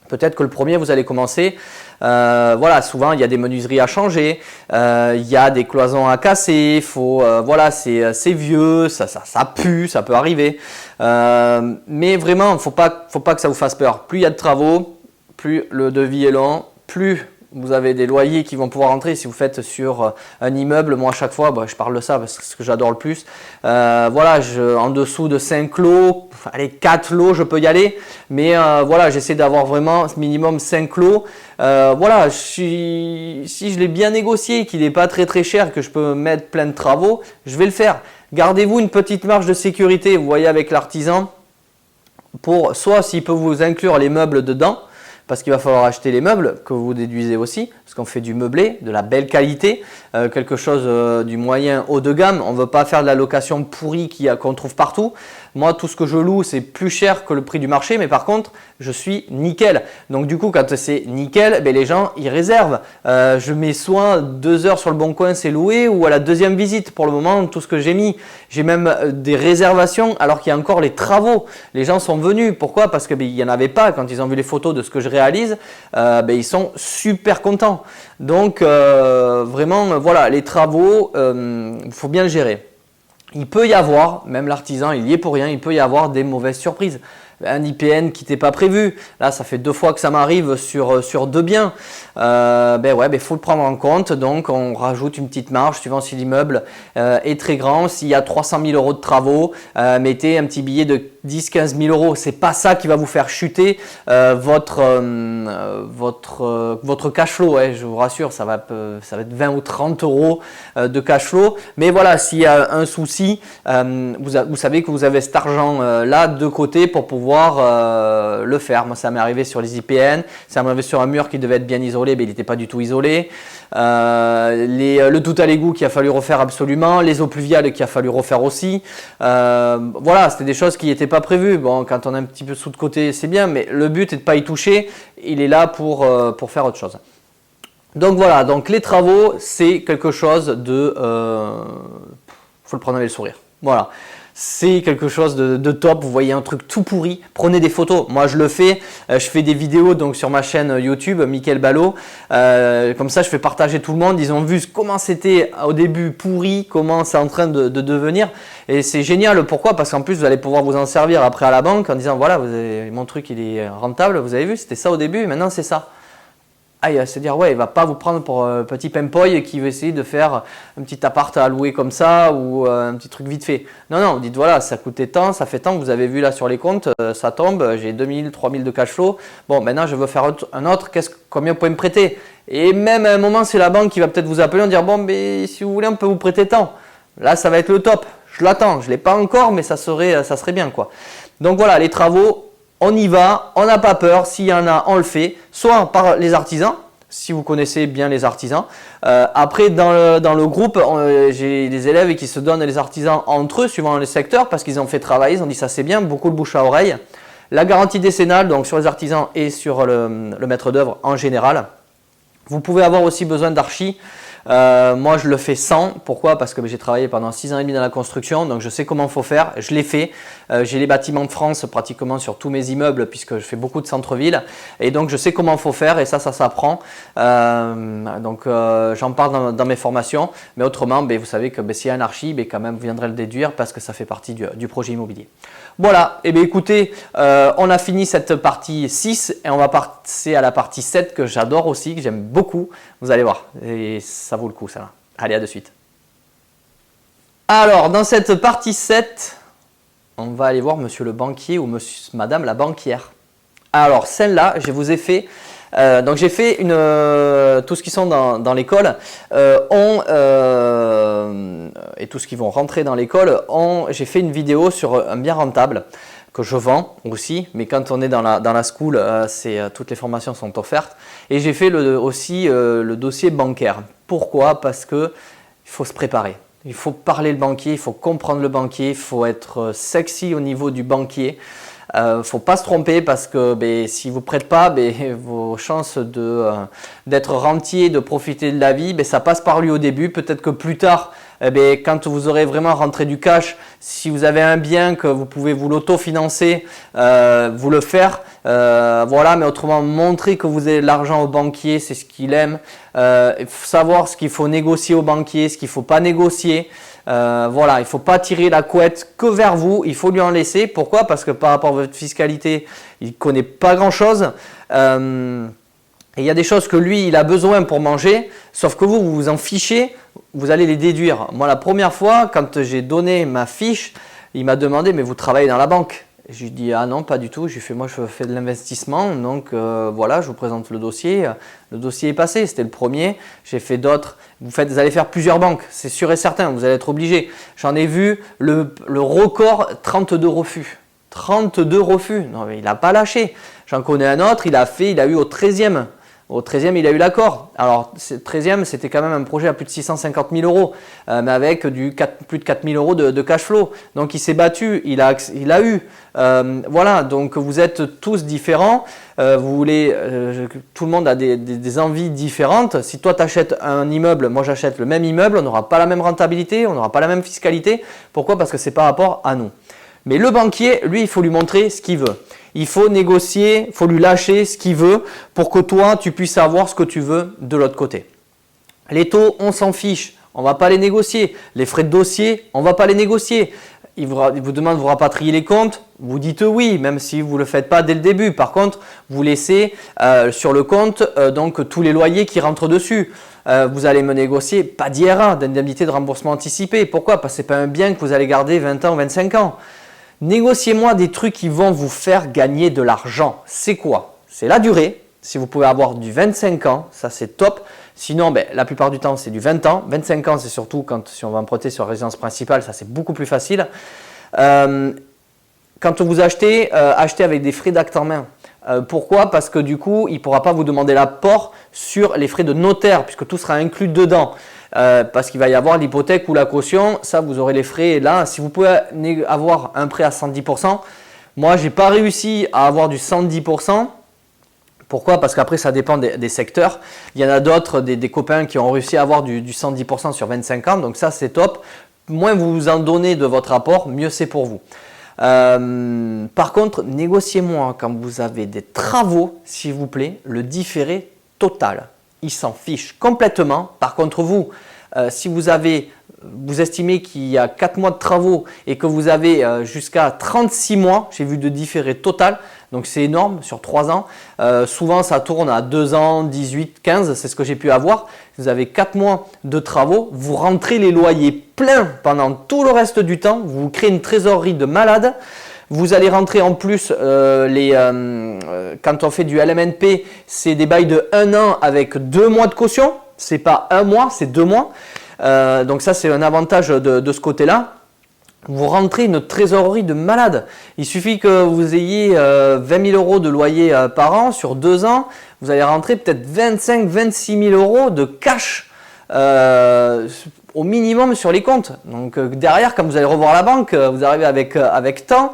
Peut-être que le premier vous allez commencer, voilà, souvent il y a des menuiseries à changer, il y a des cloisons à casser, voilà, c'est vieux, ça pue, ça peut arriver. Mais vraiment, faut pas que ça vous fasse peur. Plus il y a de travaux, plus le devis est long, plus vous avez des loyers qui vont pouvoir entrer. Si vous faites sur un immeuble, moi à chaque fois, je parle de ça parce que c'est ce que j'adore le plus. Voilà, en dessous de 5 lots, allez 4 lots, je peux y aller. Mais voilà, j'essaie d'avoir vraiment minimum 5 lots. Voilà, si je l'ai bien négocié, qu'il n'est pas très cher, que je peux mettre plein de travaux, je vais le faire. Gardez-vous une petite marge de sécurité, vous voyez avec l'artisan, pour soit s'il peut vous inclure les meubles dedans, parce qu'il va falloir acheter les meubles que vous déduisez aussi, parce qu'on fait du meublé, de la belle qualité, quelque chose du moyen haut de gamme. On ne veut pas faire de la location pourrie qu'on trouve partout. Moi, tout ce que je loue, c'est plus cher que le prix du marché, mais par contre, je suis nickel. Donc du coup, quand c'est nickel, les gens, ils réservent. Je mets soit 2 heures sur le bon coin, c'est loué, ou à la deuxième visite. Pour le moment, tout ce que j'ai mis, j'ai même des réservations, alors qu'il y a encore les travaux. Les gens sont venus. Pourquoi? Parce qu'il n'y en avait pas. Quand ils ont vu les photos de ce que je réalise, ils sont super contents. Donc vraiment, voilà, les travaux, il faut bien le gérer. Il peut y avoir, même l'artisan, il y est pour rien, il peut y avoir des mauvaises surprises. Un IPN qui n'était pas prévu. Là, ça fait 2 fois que ça m'arrive sur 2 biens. Ouais, faut le prendre en compte. Donc, on rajoute une petite marge suivant si l'immeuble est très grand. S'il y a 300 000 € de travaux, mettez un petit billet de 10-15 000 €. C'est pas ça qui va vous faire chuter votre cash flow. Je vous rassure, ça va être 20 ou 30 € de cash flow. Mais voilà, s'il y a un souci, vous savez que vous avez cet argent là de côté pour pouvoir pouvoir le faire. Moi, ça m'est arrivé sur les IPN, ça m'est arrivé sur un mur qui devait être bien isolé, mais il n'était pas du tout isolé. Le tout à l'égout qu'il a fallu refaire absolument, les eaux pluviales qu'il a fallu refaire aussi. Voilà, c'était des choses qui n'étaient pas prévues. Bon, quand on a un petit peu sous de côté, c'est bien, mais le but est de ne pas y toucher. Il est là pour faire autre chose. Donc voilà, donc les travaux, c'est quelque chose de... faut le prendre avec le sourire. Voilà. C'est quelque chose de top. Vous voyez un truc tout pourri, prenez des photos. Moi, je le fais. Je fais des vidéos donc sur ma chaîne YouTube, Mickaël Ballot. Comme ça, je fais partager tout le monde. Ils ont vu comment c'était au début pourri, comment c'est en train de devenir. Et c'est génial. Pourquoi? Parce qu'en plus, vous allez pouvoir vous en servir après à la banque en disant voilà, mon truc il est rentable. Vous avez vu, c'était ça au début, maintenant c'est ça. Ah, il va se dire, ouais, il va pas vous prendre pour un petit pimpoy qui veut essayer de faire un petit appart à louer comme ça ou un petit truc vite fait. Non, non, vous dites, voilà, ça coûtait tant, ça fait tant, vous avez vu là sur les comptes, ça tombe, j'ai 2000, 3000 de cash flow. Bon, maintenant, je veux faire un autre, combien vous pouvez me prêter? Et même à un moment, c'est la banque qui va peut-être vous appeler et dire, bon, mais si vous voulez, on peut vous prêter tant. Là, ça va être le top. Je l'attends, je ne l'ai pas encore, mais ça serait bien, quoi. Donc voilà, les travaux. On y va, on n'a pas peur, s'il y en a, on le fait, soit par les artisans, si vous connaissez bien les artisans. Après, dans le groupe, j'ai des élèves qui se donnent les artisans entre eux, suivant les secteurs, parce qu'ils ont fait travailler, ils ont dit ça c'est bien, beaucoup de bouche à oreille. La garantie décennale, donc sur les artisans et sur le maître d'œuvre en général. Vous pouvez avoir aussi besoin d'archi. Moi je le fais sans, pourquoi? Parce que j'ai travaillé pendant 6 ans et demi dans la construction, donc je sais comment il faut faire, je l'ai fait. J'ai les bâtiments de France pratiquement sur tous mes immeubles puisque je fais beaucoup de centre-ville et donc je sais comment il faut faire et ça s'apprend. Donc j'en parle dans mes formations, mais autrement vous savez que s'il y a un archi, quand même vous viendrez le déduire parce que ça fait partie du projet immobilier. Voilà, et écoutez, on a fini cette partie 6 et on va passer à la partie 7 que j'adore aussi, que j'aime beaucoup. Vous allez voir, et ça vaut le coup ça. Allez, à de suite. Alors, dans cette partie 7, on va aller voir monsieur le banquier ou madame la banquière. Alors, celle-là, je vous ai fait... donc j'ai fait tous ceux qui sont dans l'école et tous ceux qui vont rentrer dans l'école j'ai fait une vidéo sur un bien rentable que je vends aussi, mais quand on est dans la school, toutes les formations sont offertes. Et j'ai fait aussi le dossier bancaire. Pourquoi? Parce que il faut se préparer. Il faut parler le banquier, il faut comprendre le banquier, il faut être sexy au niveau du banquier. Faut pas se tromper parce que si vous ne prêtez pas, vos chances d'être rentier, de profiter de la vie, ça passe par lui au début. Peut-être que plus tard, quand vous aurez vraiment rentré du cash, si vous avez un bien que vous pouvez vous l'autofinancer, vous le faire. Voilà, mais autrement, montrer que vous avez de l'argent au banquier, c'est ce qu'il aime. Il faut savoir ce qu'il faut négocier au banquier, ce qu'il ne faut pas négocier. Voilà, il ne faut pas tirer la couette que vers vous, il faut lui en laisser. Pourquoi? Parce que par rapport à votre fiscalité, il ne connaît pas grand-chose. Et il y a des choses que lui, il a besoin pour manger, sauf que vous vous en fichez, vous allez les déduire. Moi, la première fois, quand j'ai donné ma fiche, il m'a demandé, mais vous travaillez dans la banque? Je lui ai dit, ah non, pas du tout. Je lui ai fait, moi, je fais de l'investissement, donc voilà, je vous présente le dossier. Le dossier est passé, c'était le premier. J'ai fait d'autres. Vous allez faire plusieurs banques, c'est sûr et certain, vous allez être obligé. J'en ai vu le record, 32 refus. 32 refus, non mais il n'a pas lâché. J'en connais un autre, il a eu au 13e. Au 13e, il a eu l'accord. Alors, le 13e, c'était quand même un projet à plus de 650 000 euros, mais avec plus de 4 000 euros de cash flow. Donc, il s'est battu, il a eu. Voilà, donc vous êtes tous différents. Tout le monde a des envies différentes. Si toi, tu achètes un immeuble, moi, j'achète le même immeuble, on n'aura pas la même rentabilité, on n'aura pas la même fiscalité. Pourquoi? Parce que c'est par rapport à nous. Mais le banquier, lui, il faut lui montrer ce qu'il veut. Il faut négocier, il faut lui lâcher ce qu'il veut pour que toi, tu puisses avoir ce que tu veux de l'autre côté. Les taux, on s'en fiche, on ne va pas les négocier. Les frais de dossier, on ne va pas les négocier. Il vous demande de vous rapatrier les comptes, vous dites oui, même si vous ne le faites pas dès le début. Par contre, vous laissez sur le compte donc tous les loyers qui rentrent dessus. Vous allez me négocier pas d'IRA, d'indemnité de remboursement anticipé. Pourquoi? Parce que ce n'est pas un bien que vous allez garder 20 ans ou 25 ans. Négociez-moi des trucs qui vont vous faire gagner de l'argent. C'est quoi? C'est la durée. Si vous pouvez avoir du 25 ans, ça c'est top. Sinon, la plupart du temps, c'est du 20 ans. 25 ans, c'est surtout si on va emprunter sur résidence principale, ça c'est beaucoup plus facile. quand vous achetez, achetez avec des frais d'acte en main. Pourquoi? Parce que du coup, il ne pourra pas vous demander l'apport sur les frais de notaire puisque tout sera inclus dedans. Parce qu'il va y avoir l'hypothèque ou la caution, ça vous aurez les frais là. Si vous pouvez avoir un prêt à 110%, moi je n'ai pas réussi à avoir du 110%. Pourquoi? Parce qu'après ça dépend des secteurs. Il y en a d'autres, des copains qui ont réussi à avoir du 110% sur 25 ans, donc ça c'est top. Moins vous vous en donnez de votre apport, mieux c'est pour vous. Par contre, négociez-moi quand vous avez des travaux, s'il vous plaît, le différé total. Il s'en fiche complètement. Par contre, vous, si vous estimez qu'il y a 4 mois de travaux et que vous avez jusqu'à 36 mois, j'ai vu de différé total, donc c'est énorme sur 3 ans. Souvent, ça tourne à 2 ans, 18, 15, c'est ce que j'ai pu avoir. Vous avez 4 mois de travaux, vous rentrez les loyers pleins pendant tout le reste du temps, vous créez une trésorerie de malade. Vous allez rentrer en plus, quand on fait du LMNP, c'est des bails de 1 an avec 2 mois de caution. Ce n'est pas 1 mois, c'est 2 mois. Donc ça, c'est un avantage de ce côté-là. Vous rentrez une trésorerie de malade. Il suffit que vous ayez 20 000 euros de loyer par an sur 2 ans. Vous allez rentrer peut-être 25 26 000 euros de cash au minimum sur les comptes. Donc derrière, quand vous allez revoir la banque, vous arrivez avec tant.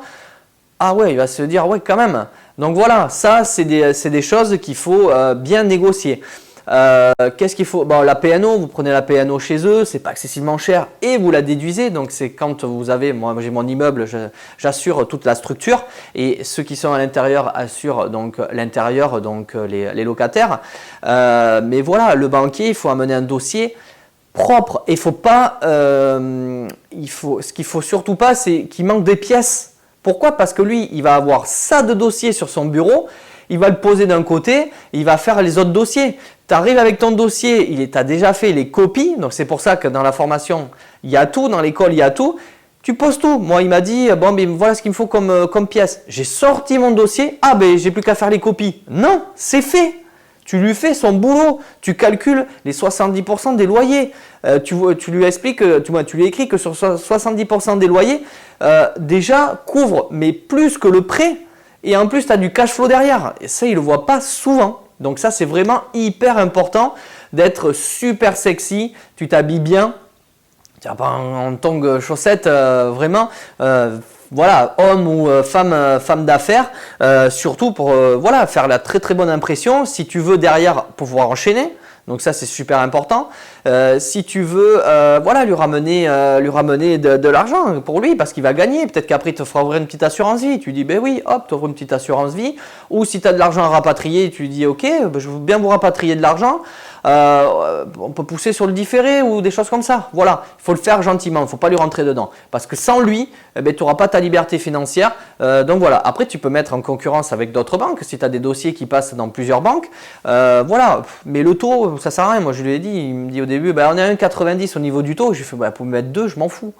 Ah ouais, il va se dire ouais quand même. Donc voilà, ça c'est des choses qu'il faut bien négocier. Qu'est-ce qu'il faut? Bon, la PNO, vous prenez la PNO chez eux, c'est pas excessivement cher et vous la déduisez. Donc c'est quand vous avez, moi j'ai mon immeuble, j'assure toute la structure et ceux qui sont à l'intérieur assurent donc l'intérieur, donc les locataires. Mais voilà, le banquier, il faut amener un dossier propre et faut pas, ce qu'il faut surtout pas, c'est qu'il manque des pièces. Pourquoi? Parce que lui, il va avoir ça de dossier sur son bureau, il va le poser d'un côté, il va faire les autres dossiers. Tu arrives avec ton dossier, tu as déjà fait les copies, donc c'est pour ça que dans la formation, il y a tout, dans l'école, il y a tout. Tu poses tout. Moi, il m'a dit, bon, ben, voilà ce qu'il me faut comme pièce. J'ai sorti mon dossier, ah ben, j'ai plus qu'à faire les copies. Non, c'est fait. Tu lui fais son boulot, tu calcules les 70% des loyers. Tu lui expliques, tu lui écris que sur 70% des loyers, déjà couvre, mais plus que le prêt. Et en plus, tu as du cash flow derrière. Et ça, il ne le voit pas souvent. Donc ça, c'est vraiment hyper important d'être super sexy. Tu t'habilles bien. Tu n'as pas en tongs chaussettes, vraiment. Voilà, homme ou femme d'affaires, surtout pour voilà, faire la très très bonne impression. Si tu veux derrière pouvoir enchaîner, donc ça c'est super important. Si tu veux voilà, lui ramener de l'argent pour lui parce qu'il va gagner, peut-être qu'après il te fera ouvrir une petite assurance vie. Tu dis ben oui, hop, tu ouvres une petite assurance vie. Ou si tu as de l'argent à rapatrier, tu lui dis ok, ben, je veux bien vous rapatrier de l'argent. On peut pousser sur le différé ou des choses comme ça. Voilà, il faut le faire gentiment, il ne faut pas lui rentrer dedans. Parce que sans lui, eh ben, tu n'auras pas ta liberté financière. Donc voilà, après tu peux mettre en concurrence avec d'autres banques si tu as des dossiers qui passent dans plusieurs banques. Voilà, mais le taux, ça ne sert à rien. Moi je lui ai dit, il me dit au début, ben, on est à 1,90 au niveau du taux. Je lui ai fait, ben, pour me mettre 2, je m'en fous.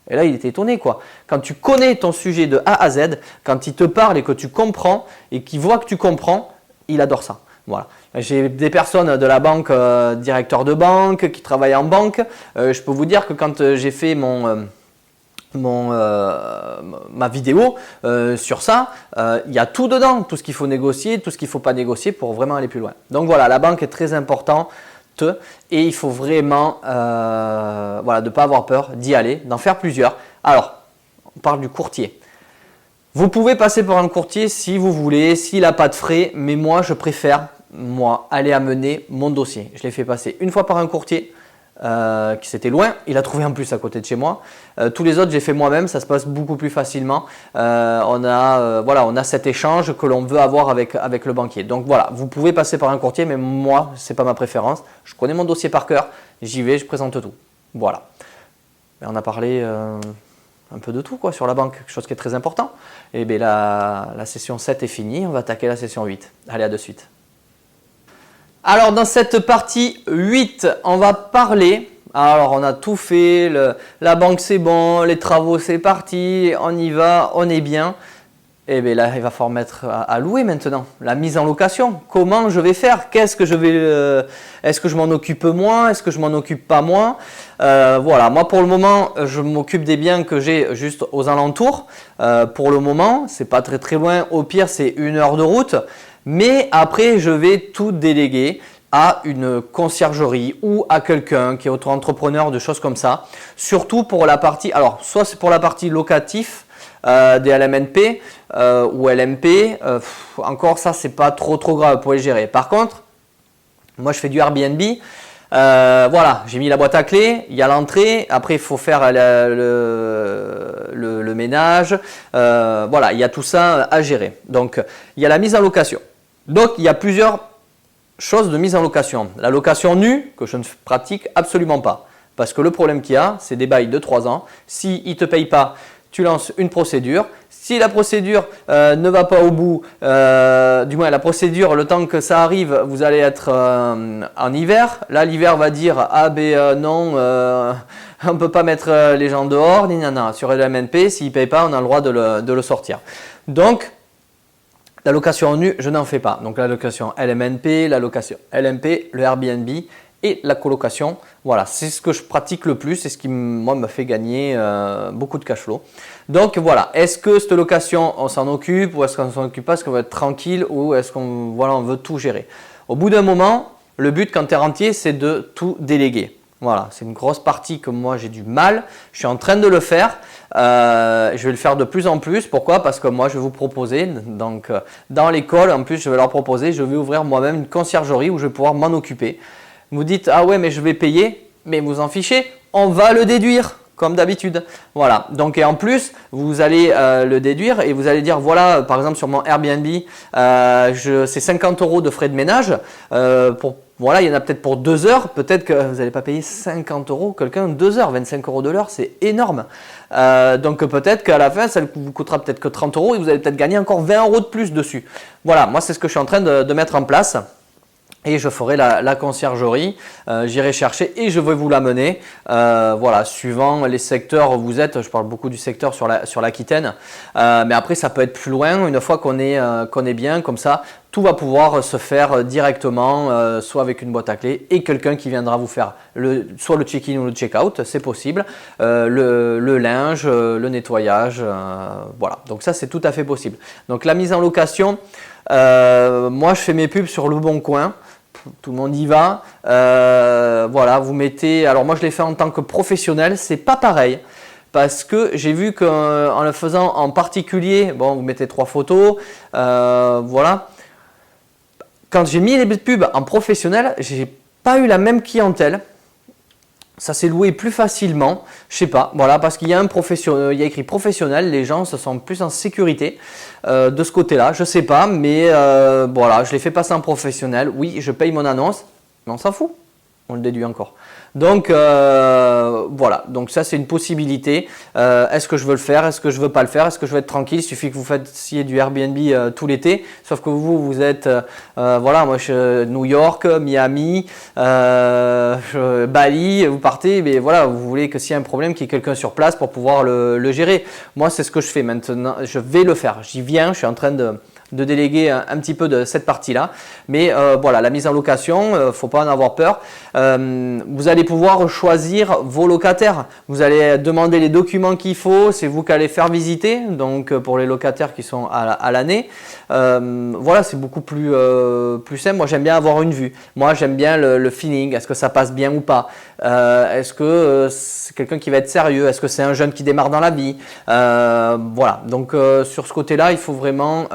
Et là, il était étonné quoi. Quand tu connais ton sujet de A à Z, quand il te parle et que tu comprends et qu'il voit que tu comprends, il adore ça. Voilà. J'ai des personnes de la banque, directeurs de banque, qui travaillent en banque. Je peux vous dire que quand j'ai fait ma vidéo sur ça, il y a tout dedans, tout ce qu'il faut négocier, tout ce qu'il ne faut pas négocier pour vraiment aller plus loin. Donc voilà, la banque est très importante et il faut vraiment voilà, de ne pas avoir peur d'y aller, d'en faire plusieurs. Alors, on parle du courtier. Vous pouvez passer par un courtier si vous voulez, s'il n'a pas de frais, mais moi je préfère aller amener mon dossier. Je l'ai fait passer une fois par un courtier qui c'était loin, il a trouvé en plus à côté de chez moi. Tous les autres j'ai fait moi-même, ça se passe beaucoup plus facilement. On a cet échange que l'on veut avoir avec le banquier. Donc voilà, vous pouvez passer par un courtier, mais moi ce n'est pas ma préférence. Je connais mon dossier par cœur, j'y vais, je présente tout. Voilà. Et on a parlé un peu de tout quoi, sur la banque, quelque chose qui est très important. Et bien la session 7 est finie, on va attaquer la session 8. Allez, à de suite. Alors dans cette partie 8, on va parler, alors on a tout fait, la banque c'est bon, les travaux c'est parti, on y va, on est bien. Et bien là, il va falloir mettre à louer maintenant. La mise en location. Comment je vais faire? Qu'est-ce que je vais est-ce que je m'en occupe moi? Est-ce que je m'en occupe pas moi? Voilà. Moi, pour le moment, je m'occupe des biens que j'ai juste aux alentours. Pour le moment, c'est pas très très loin. Au pire, c'est 1 heure de route. Mais après, je vais tout déléguer à une conciergerie ou à quelqu'un qui est auto-entrepreneur, de choses comme ça. Surtout pour la partie, alors soit c'est pour la partie locatif des LMNP ou LMP, encore ça c'est pas trop grave, vous pouvez le gérer. Par contre, moi je fais du Airbnb, voilà, j'ai mis la boîte à clés, il y a l'entrée, après il faut faire le ménage, voilà, il y a tout ça à gérer. Donc il y a la mise en location. Donc il y a plusieurs chose de mise en location. La location nue, que je ne pratique absolument pas. Parce que le problème qu'il y a, c'est des bails de 3 ans. S'ils ne te payent pas, tu lances une procédure. Si la procédure ne va pas au bout, du moins la procédure, le temps que ça arrive, vous allez être en hiver. Là, l'hiver va dire « Ah ben non, on ne peut pas mettre les gens dehors. » Sur le MNP, s'ils ne payent pas, on a le droit de le sortir. Donc, la location nue, je n'en fais pas. Donc la location LMNP, la location LMP, le Airbnb et la colocation. Voilà, c'est ce que je pratique le plus et ce qui moi me fait gagner beaucoup de cash flow. Donc voilà, est-ce que cette location, on s'en occupe ou est-ce qu'on ne s'en occupe pas? Est-ce qu'on va être tranquille ou est-ce qu'on on veut tout gérer? Au bout d'un moment, le but quand tu es rentier, c'est de tout déléguer. Voilà, c'est une grosse partie que moi j'ai du mal. Je suis en train de le faire. Je vais le faire de plus en plus. Pourquoi? Parce que moi je vais vous proposer, donc dans l'école, en plus je vais leur proposer, je vais ouvrir moi-même une conciergerie où je vais pouvoir m'en occuper. Vous dites, ah ouais, mais je vais payer, mais vous en fichez, on va le déduire. Comme d'habitude. Voilà. Donc, et en plus, vous allez le déduire et vous allez dire, voilà, par exemple, sur mon Airbnb, c'est 50 € de frais de ménage. Voilà, il y en a peut-être pour 2 heures. Peut-être que vous n'allez pas payer 50 € quelqu'un 2 heures, 25 € de l'heure, c'est énorme. Donc, peut-être qu'à la fin, ça vous coûtera peut-être que 30 € et vous allez peut-être gagner encore 20 € de plus dessus. Voilà, moi, c'est ce que je suis en train de mettre en place. Et je ferai la conciergerie, j'irai chercher et je vais vous l'amener. Voilà, suivant les secteurs où vous êtes, je parle beaucoup du secteur sur l'Aquitaine, mais après ça peut être plus loin, une fois qu'on est bien, comme ça, tout va pouvoir se faire directement, soit avec une boîte à clés et quelqu'un qui viendra vous faire soit le check-in ou le check-out, c'est possible, le linge, le nettoyage, voilà, donc ça c'est tout à fait possible. Donc la mise en location, moi je fais mes pubs sur Le Bon Coin. Tout le monde y va. Voilà, vous mettez. Alors moi je l'ai fait en tant que professionnel, c'est pas pareil parce que j'ai vu qu'en le faisant en particulier, bon, vous mettez 3 photos, voilà. Quand j'ai mis les pubs en professionnel, j'ai pas eu la même clientèle. Ça s'est loué plus facilement, je sais pas, voilà, parce qu'il y a il y a écrit professionnel, les gens se sentent plus en sécurité de ce côté-là, je sais pas, mais voilà, je l'ai fait passer en professionnel, oui, je paye mon annonce, mais on s'en fout, on le déduit encore. Donc voilà, donc ça c'est une possibilité. Est-ce que je veux le faire? Est-ce que je veux pas le faire? Est-ce que je veux être tranquille? Il suffit que vous fassiez du Airbnb tout l'été, sauf que vous êtes, voilà, moi je New York, Miami, Bali, vous partez, mais voilà, vous voulez que s'il y a un problème, qu'il y ait quelqu'un sur place pour pouvoir le gérer. Moi c'est ce que je fais maintenant, je vais le faire, j'y viens, je suis en train de déléguer un petit peu de cette partie-là. Mais voilà, la mise en location, faut pas en avoir peur. Vous allez pouvoir choisir vos locataires. Vous allez demander les documents qu'il faut. C'est vous qui allez faire visiter. Donc pour les locataires qui sont à l'année, voilà, c'est beaucoup plus simple. Moi, j'aime bien avoir une vue. Moi, j'aime bien le feeling. Est-ce que ça passe bien ou pas? Est-ce que c'est quelqu'un qui va être sérieux? Est-ce que c'est un jeune qui démarre dans la vie? Voilà. Donc sur ce côté-là, il faut vraiment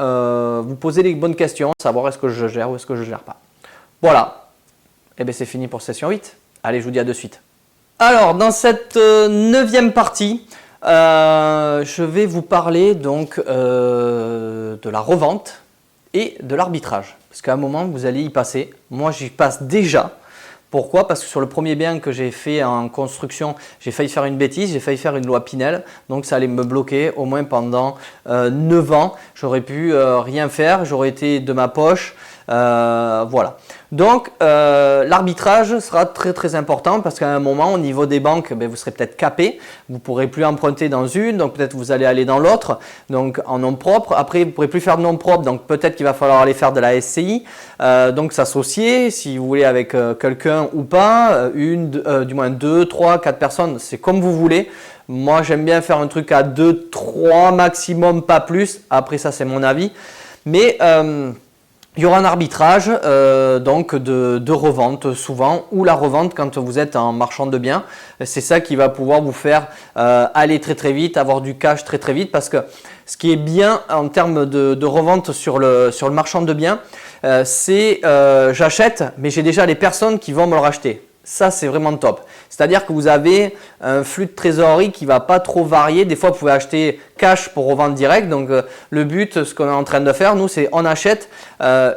vous poser les bonnes questions, savoir est-ce que je gère ou est-ce que je ne gère pas. Voilà, et bien c'est fini pour session 8. Allez, je vous dis à de suite. Alors, dans cette 9e partie, je vais vous parler donc de la revente et de l'arbitrage. Parce qu'à un moment, vous allez y passer. Moi, j'y passe déjà. Pourquoi? Parce que sur le premier bien que j'ai fait en construction, j'ai failli faire une bêtise, j'ai failli faire une loi Pinel, donc ça allait me bloquer au moins pendant 9 ans. J'aurais pu rien faire, j'aurais été de ma poche, Voilà. Donc l'arbitrage sera très très important parce qu'à un moment au niveau des banques, vous serez peut-être capé, vous ne pourrez plus emprunter dans une, donc peut-être vous allez aller dans l'autre, donc en nom propre. Après vous ne pourrez plus faire de nom propre, donc peut-être qu'il va falloir aller faire de la SCI, donc s'associer si vous voulez avec quelqu'un ou pas, du moins 2, 3, 4 personnes, c'est comme vous voulez. Moi j'aime bien faire un truc à 2, 3 maximum, pas plus, après ça c'est mon avis, mais il y aura un arbitrage donc de revente souvent, ou la revente quand vous êtes en marchand de biens. C'est ça qui va pouvoir vous faire aller très très vite, avoir du cash très très vite, parce que ce qui est bien en termes de revente sur le marchand de biens, c'est j'achète, mais j'ai déjà les personnes qui vont me le racheter. Ça, c'est vraiment top. C'est-à-dire que vous avez un flux de trésorerie qui ne va pas trop varier. Des fois, vous pouvez acheter cash pour revendre direct. Donc, le but, ce qu'on est en train de faire, nous, c'est on achète.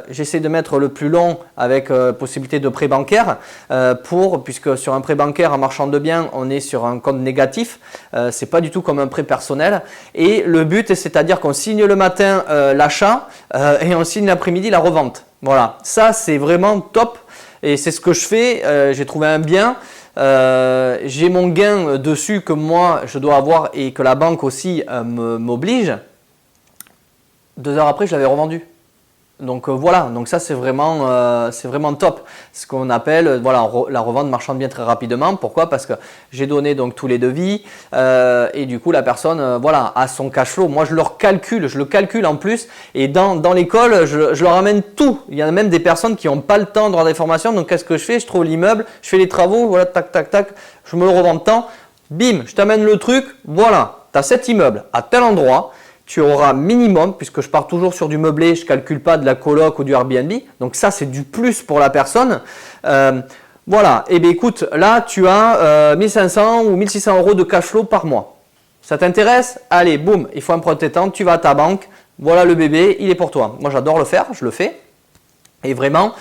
J'essaie de mettre le plus long avec possibilité de prêt bancaire puisque sur un prêt bancaire, en marchand de biens, on est sur un compte négatif. Ce n'est pas du tout comme un prêt personnel. Et le but, c'est-à-dire qu'on signe le matin l'achat et on signe l'après-midi la revente. Voilà, ça, c'est vraiment top. Et c'est ce que je fais, j'ai trouvé un bien, j'ai mon gain dessus que moi je dois avoir et que la banque aussi m'oblige. 2 heures après, je l'avais revendu. Donc voilà, donc ça c'est vraiment top. Ce qu'on appelle voilà, la revente marchand de biens très rapidement. Pourquoi? Parce que j'ai donné donc tous les devis et du coup la personne voilà, a son cash flow. Moi je le calcule en plus, et dans l'école je leur amène tout. Il y en a même des personnes qui n'ont pas le temps d'avoir des formations. Donc qu'est-ce que je fais? Je trouve l'immeuble, je fais les travaux, voilà, tac tac tac, je me le revends de temps, bim, je t'amène le truc, voilà, tu as cet immeuble à tel endroit. Tu auras minimum, puisque je pars toujours sur du meublé, je ne calcule pas de la coloc ou du Airbnb. Donc ça, c'est du plus pour la personne. Voilà, et bien écoute, là, tu as 1500 ou 1600 euros de cash flow par mois. Ça t'intéresse? Allez, boum, il faut emprunter tant, tu vas à ta banque. Voilà le bébé, il est pour toi. Moi, j'adore le faire, je le fais. Et vraiment,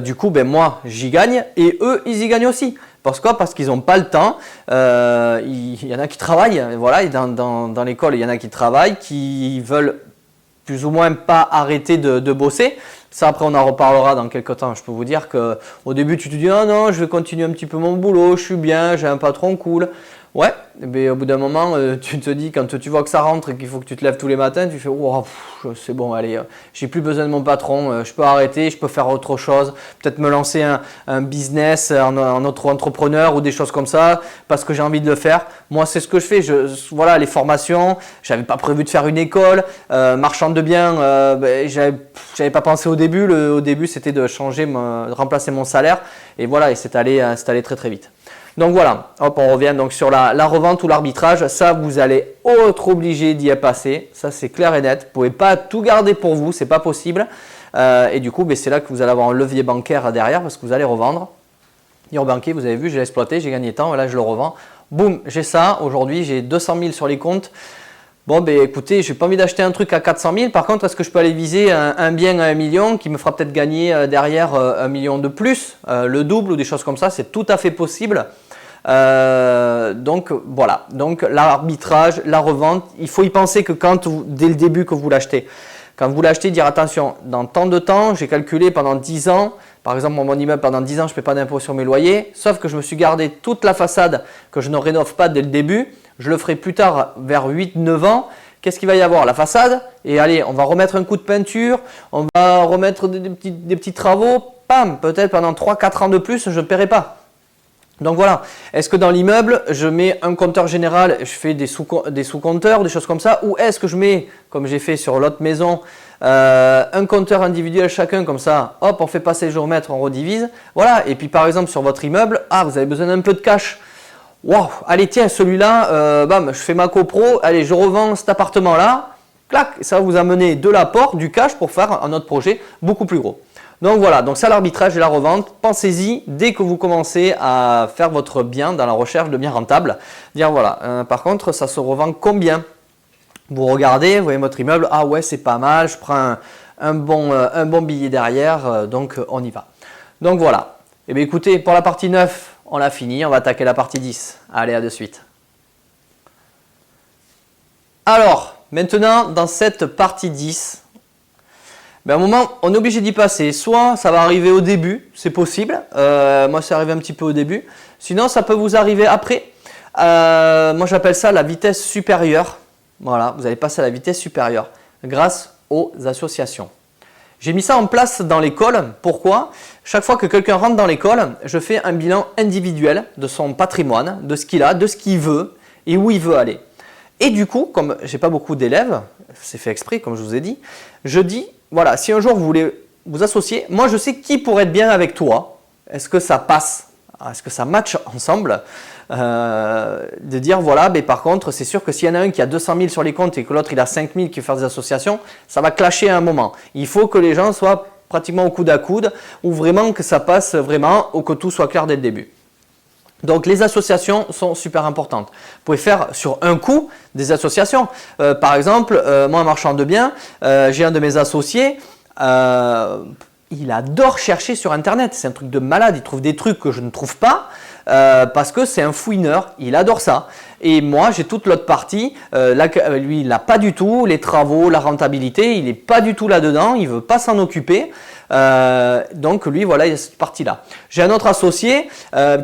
du coup, moi, j'y gagne et eux, ils y gagnent aussi. Parce qu'ils n'ont pas le temps. Il y en a qui travaillent, voilà, et dans l'école, il y en a qui travaillent, qui veulent plus ou moins pas arrêter de bosser. Ça, après, on en reparlera dans quelques temps. Je peux vous dire qu'au début, tu te dis « Ah non, je vais continuer un petit peu mon boulot, je suis bien, j'ai un patron cool ». Ouais, mais au bout d'un moment, tu te dis, quand tu vois que ça rentre et qu'il faut que tu te lèves tous les matins, tu fais oh, c'est bon, allez, j'ai plus besoin de mon patron, je peux arrêter, je peux faire autre chose, peut-être me lancer un business, en auto-entrepreneur ou des choses comme ça, parce que j'ai envie de le faire. Moi, c'est ce que je fais. Voilà, les formations, j'avais pas prévu de faire une école, marchand de biens, j'avais pas pensé au début. Au début, c'était de remplacer mon salaire, et voilà, et c'est allé très très vite. Donc voilà, hop, on revient donc sur la revente ou l'arbitrage. Ça, vous allez être obligé d'y passer. Ça, c'est clair et net. Vous ne pouvez pas tout garder pour vous, c'est pas possible. Et du coup, c'est là que vous allez avoir un levier bancaire derrière parce que vous allez revendre. Your banquier, vous avez vu, j'ai exploité, j'ai gagné temps, et là je le revends. Boum, j'ai ça. Aujourd'hui, j'ai 200 000 sur les comptes. Bon, écoutez, je n'ai pas envie d'acheter un truc à 400 000. Par contre, est-ce que je peux aller viser un bien à 1 million qui me fera peut-être gagner derrière 1 million de plus, le double ou des choses comme ça? C'est tout à fait possible. Donc voilà, donc l'arbitrage, la revente, il faut y penser que dès le début que vous l'achetez. Quand vous l'achetez, dire attention, dans tant de temps, j'ai calculé pendant 10 ans, par exemple mon immeuble pendant 10 ans, je ne paie pas d'impôt sur mes loyers, sauf que je me suis gardé toute la façade que je ne rénove pas dès le début, je le ferai plus tard vers 8-9 ans. Qu'est-ce qu'il va y avoir? La façade, et allez, on va remettre un coup de peinture, on va remettre des petits travaux, pam, peut-être pendant 3-4 ans de plus, je ne paierai pas. Donc voilà, est-ce que dans l'immeuble, je mets un compteur général, je fais des sous-compteurs, des choses comme ça, ou est-ce que je mets, comme j'ai fait sur l'autre maison, un compteur individuel chacun, comme ça, hop, on fait passer le géomètre, on redivise. Voilà, et puis par exemple sur votre immeuble, vous avez besoin d'un peu de cash. Waouh, allez tiens, celui-là, bam, je fais ma copro, allez, je revends cet appartement-là, clac, ça va vous amener de l'apport, du cash pour faire un autre projet beaucoup plus gros. Donc voilà, donc ça l'arbitrage et la revente, pensez-y dès que vous commencez à faire votre bien dans la recherche de biens rentables. Dire voilà, par contre ça se revend combien? Vous regardez, vous voyez votre immeuble, ah ouais c'est pas mal, je prends un bon billet derrière, donc on y va. Donc voilà, et bien écoutez, pour la partie 9, on l'a fini, on va attaquer la partie 10. Allez, à de suite. Alors, maintenant dans cette partie 10, Mais à un moment, on est obligé d'y passer. Soit ça va arriver au début, c'est possible. Moi, c'est arrivé un petit peu au début. Sinon, ça peut vous arriver après. Moi, j'appelle ça la vitesse supérieure. Voilà, vous allez passer à la vitesse supérieure grâce aux associations. J'ai mis ça en place dans l'école. Pourquoi? Chaque fois que quelqu'un rentre dans l'école, je fais un bilan individuel de son patrimoine, de ce qu'il a, de ce qu'il veut et où il veut aller. Et du coup, comme je n'ai pas beaucoup d'élèves, c'est fait exprès, comme je vous ai dit, je dis, voilà, si un jour vous voulez vous associer, moi je sais qui pourrait être bien avec toi. Est-ce que ça passe? Est-ce que ça match ensemble? De dire, voilà, mais par contre, c'est sûr que s'il y en a un qui a 200 000 sur les comptes et que l'autre il a 5 000 qui veut faire des associations, ça va clasher à un moment. Il faut que les gens soient pratiquement au coude à coude ou vraiment que ça passe vraiment ou que tout soit clair dès le début. Donc les associations sont super importantes. Vous pouvez faire sur un coup des associations. Par exemple, moi, un marchand de biens, j'ai un de mes associés, il adore chercher sur Internet. C'est un truc de malade. Il trouve des trucs que je ne trouve pas parce que c'est un fouineur. Il adore ça. Et moi, j'ai toute l'autre partie. Lui, il n'a pas du tout les travaux, la rentabilité. Il n'est pas du tout là-dedans. Il ne veut pas s'en occuper. Donc lui, voilà, il y a cette partie-là. J'ai un autre associé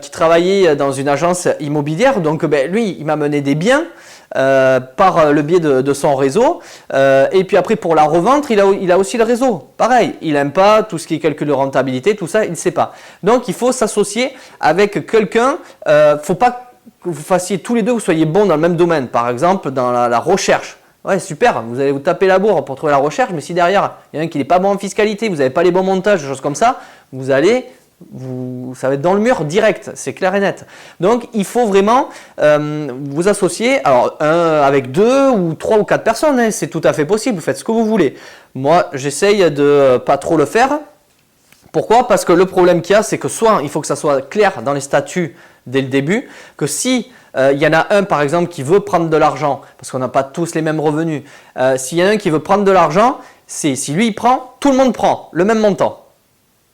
qui travaillait dans une agence immobilière. Donc lui, il m'a mené des biens par le biais de son réseau. Et puis après, pour la revente, il a aussi le réseau. Pareil, il n'aime pas tout ce qui est calcul de rentabilité, tout ça, il ne sait pas. Donc il faut s'associer avec quelqu'un. Faut pas que vous fassiez tous les deux, vous soyez bons dans le même domaine. Par exemple, dans la recherche. Ouais, super, vous allez vous taper la bourre pour trouver la recherche, mais si derrière, il y en a un qui n'est pas bon en fiscalité, vous n'avez pas les bons montages, des choses comme ça, ça va être dans le mur direct, c'est clair et net. Donc, il faut vraiment vous associer, alors avec 2 ou 3 ou 4 personnes, hein, c'est tout à fait possible, vous faites ce que vous voulez. Moi, j'essaye de pas trop le faire. Pourquoi? Parce que le problème qu'il y a, c'est que soit il faut que ça soit clair dans les statuts dès le début, que si il y en a un par exemple qui veut prendre de l'argent, parce qu'on n'a pas tous les mêmes revenus, s'il y en a un qui veut prendre de l'argent, si lui il prend, tout le monde prend le même montant.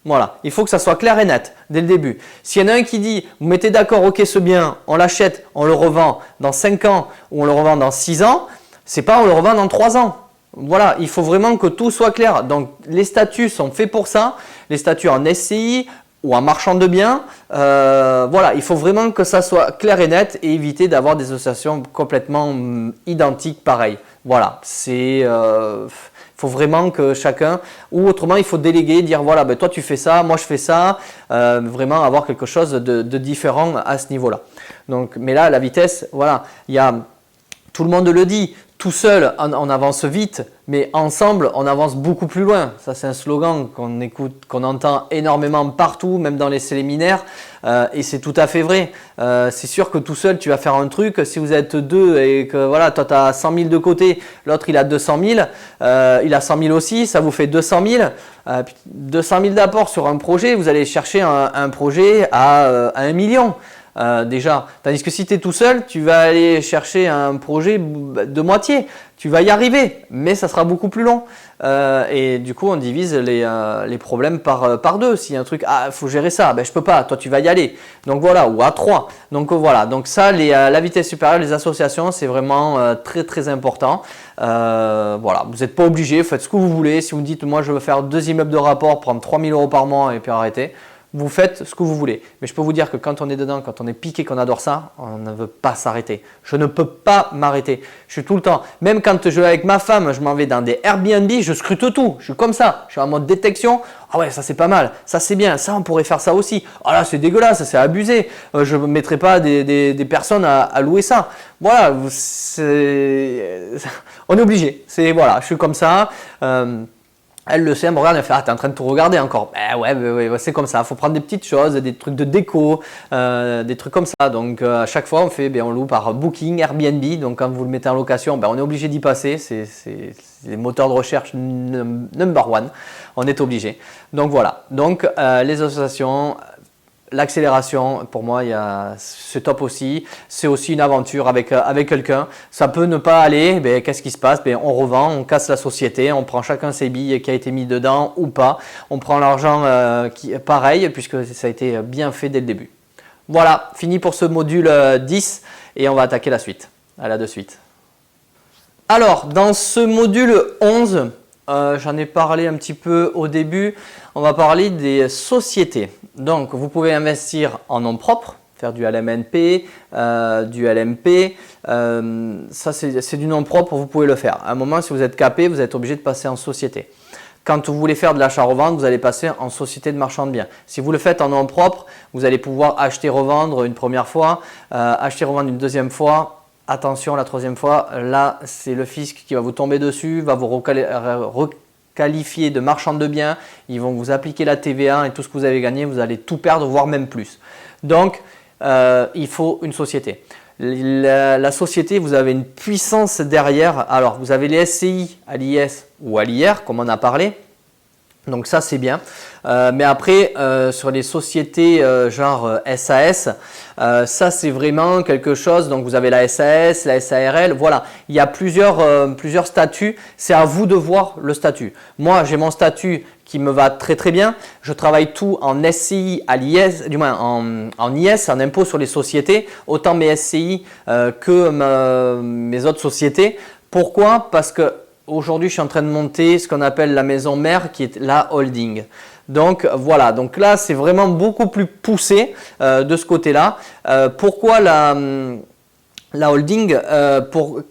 Voilà, il faut que ça soit clair et net dès le début. S'il y en a un qui dit, vous mettez d'accord, ok ce bien, on l'achète, on le revend dans 5 ans ou on le revend dans 6 ans, c'est pas on le revend dans 3 ans. Voilà, il faut vraiment que tout soit clair. Donc les statuts sont faits pour ça, les statuts en SCI ou en marchand de biens, voilà, il faut vraiment que ça soit clair et net et éviter d'avoir des associations complètement identiques pareilles. Voilà, faut vraiment que chacun, ou autrement il faut déléguer, dire voilà, ben, toi tu fais ça, moi je fais ça, vraiment avoir quelque chose de différent à ce niveau-là. Donc, mais là, la vitesse, voilà, tout le monde le dit, tout seul on avance vite, mais ensemble on avance beaucoup plus loin. Ça c'est un slogan qu'on écoute, qu'on entend énormément partout, même dans les séminaires, et c'est tout à fait vrai. C'est sûr que tout seul tu vas faire un truc, si vous êtes 2 et que voilà, toi tu as 100 000 de côté, l'autre il a 200 000, il a 100 000 aussi, ça vous fait 200 000. 200 000 d'apport sur un projet, vous allez chercher un projet à 1 million. Déjà, tandis que si tu es tout seul, tu vas aller chercher un projet de moitié, tu vas y arriver, mais ça sera beaucoup plus long et du coup on divise les problèmes par 2. S'il y a un truc, il faut gérer ça, ben je peux pas, toi tu vas y aller, donc voilà, ou à 3, donc voilà, donc ça, la vitesse supérieure, les associations, c'est vraiment très très important. Voilà, vous n'êtes pas obligé, faites ce que vous voulez. Si vous me dites moi je veux faire 2 immeubles de rapport, prendre 3 000 € par mois et puis arrêter, vous faites ce que vous voulez. Mais je peux vous dire que quand on est dedans, quand on est piqué, qu'on adore ça, on ne veut pas s'arrêter. Je ne peux pas m'arrêter. Je suis tout le temps, même quand je vais avec ma femme, je m'en vais dans des Airbnb, je scrute tout. Je suis comme ça, je suis en mode détection. Ah ouais, ça c'est pas mal, ça c'est bien, ça on pourrait faire ça aussi. Ah là c'est dégueulasse, ça c'est abusé. Je ne mettrai pas des personnes à louer ça. Voilà, on est obligé. Voilà, je suis comme ça. Elle le sait, elle me regarde, elle me fait « Ah, t'es en train de tout regarder encore ?» Ouais, c'est comme ça, il faut prendre des petites choses, des trucs de déco, des trucs comme ça. Donc à chaque fois, on loue par Booking, Airbnb. Donc quand vous le mettez en location, on est obligé d'y passer. C'est les moteurs de recherche number one. On est obligé. Donc voilà, donc les associations… L'accélération, pour moi, c'est top aussi. C'est aussi une aventure avec quelqu'un. Ça peut ne pas aller. Qu'est-ce qui se passe? On revend, on casse la société, on prend chacun ses billes qui a été mis dedans ou pas. On prend l'argent pareil, puisque ça a été bien fait dès le début. Voilà, fini pour ce module 10 et on va attaquer la suite. À la de suite. Alors, dans ce module 11, j'en ai parlé un petit peu au début, on va parler des sociétés. Donc, vous pouvez investir en nom propre, faire du LMNP, du LMP, ça c'est du nom propre, vous pouvez le faire. À un moment, si vous êtes capé, vous êtes obligé de passer en société. Quand vous voulez faire de l'achat-revente, vous allez passer en société de marchand de biens. Si vous le faites en nom propre, vous allez pouvoir acheter-revendre une première fois, acheter-revendre une deuxième fois. Attention, la troisième fois, là, c'est le fisc qui va vous tomber dessus, va vous requalifier de marchand de biens. Ils vont vous appliquer la TVA et tout ce que vous avez gagné, vous allez tout perdre, voire même plus. Donc, il faut une société. La société, vous avez une puissance derrière. Alors, vous avez les SCI à l'IS ou à l'IR, comme on a parlé. Donc ça, c'est bien. Mais après, sur les sociétés genre SAS, ça, c'est vraiment quelque chose. Donc, vous avez la SAS, la SARL. Voilà, il y a plusieurs statuts. C'est à vous de voir le statut. Moi, j'ai mon statut qui me va très très bien. Je travaille tout en SCI à l'IS, du moins en IS, en impôt sur les sociétés, autant mes SCI que mes autres sociétés. Pourquoi? Parce que aujourd'hui, je suis en train de monter ce qu'on appelle la maison mère qui est la holding. Donc voilà, donc là, c'est vraiment beaucoup plus poussé de ce côté-là. Pourquoi la holding,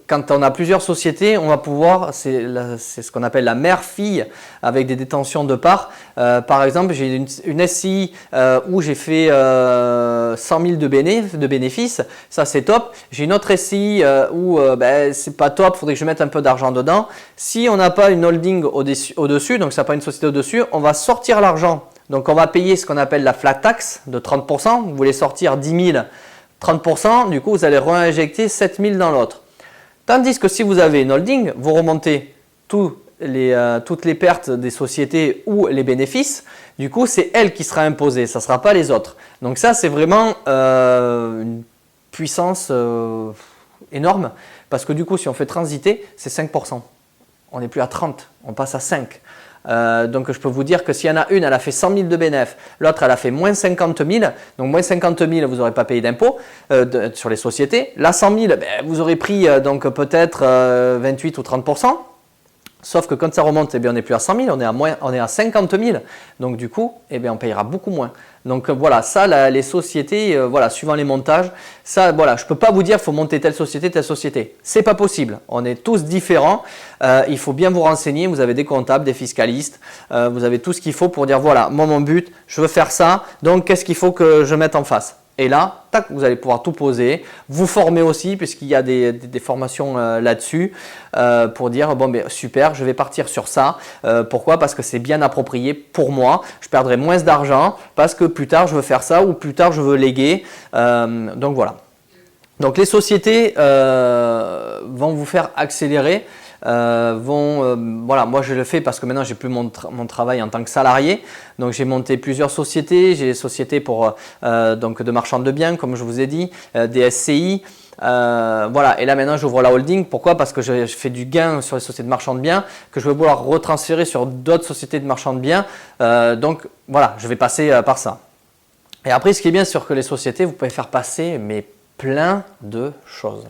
quand on a plusieurs sociétés, on va pouvoir, c'est ce qu'on appelle la mère-fille avec des détentions de parts. Par exemple, j'ai une SCI où j'ai fait 100 000 de bénéfices, ça c'est top. J'ai une autre SCI où c'est pas top, il faudrait que je mette un peu d'argent dedans. Si on n'a pas une holding au-dessus, donc ça n'a pas une société au-dessus, on va sortir l'argent. Donc on va payer ce qu'on appelle la flat tax de 30%. Vous voulez sortir 10 000, 30%, du coup, vous allez réinjecter 7 000 dans l'autre. Tandis que si vous avez une holding, vous remontez toutes les pertes des sociétés ou les bénéfices. Du coup, c'est elle qui sera imposée, ça ne sera pas les autres. Donc ça, c'est vraiment une puissance énorme parce que du coup, si on fait transiter, c'est 5%. On n'est plus à 30, on passe à 5. Donc je peux vous dire que s'il y en a une, elle a fait 100 000 de bénéfices, l'autre elle a fait moins 50 000, donc moins 50 000 vous n'aurez pas payé d'impôt sur les sociétés. Là 100 000, vous aurez pris donc peut-être 28 ou 30%. Sauf que quand ça remonte, on n'est plus à 100 000, on est à 50 000. Donc du coup, on payera beaucoup moins. Donc voilà, ça, les sociétés, voilà, suivant les montages, ça, voilà, je ne peux pas vous dire qu'il faut monter telle société, telle société. C'est pas possible. On est tous différents. Il faut bien vous renseigner. Vous avez des comptables, des fiscalistes. Vous avez tout ce qu'il faut pour dire, voilà, moi, mon but, je veux faire ça. Donc, qu'est-ce qu'il faut que je mette en face? Et là, tac, vous allez pouvoir tout poser, vous former aussi, puisqu'il y a des formations là-dessus, pour dire, bon, super, je vais partir sur ça. Pourquoi? Parce que c'est bien approprié pour moi. Je perdrai moins d'argent parce que plus tard, je veux faire ça ou plus tard, je veux léguer. Donc, voilà. Donc, les sociétés vont vous faire accélérer. Voilà, moi je le fais parce que maintenant j'ai plus mon travail en tant que salarié, donc j'ai monté plusieurs sociétés, j'ai des sociétés pour donc de marchands de biens comme je vous ai dit, des SCI, voilà, et là maintenant j'ouvre la holding. Pourquoi? Parce que je fais du gain sur les sociétés de marchands de biens que je vais vouloir retransférer sur d'autres sociétés de marchands de biens, donc voilà, je vais passer par ça. Et après, ce qui est bien sur que les sociétés, vous pouvez faire passer mais plein de choses.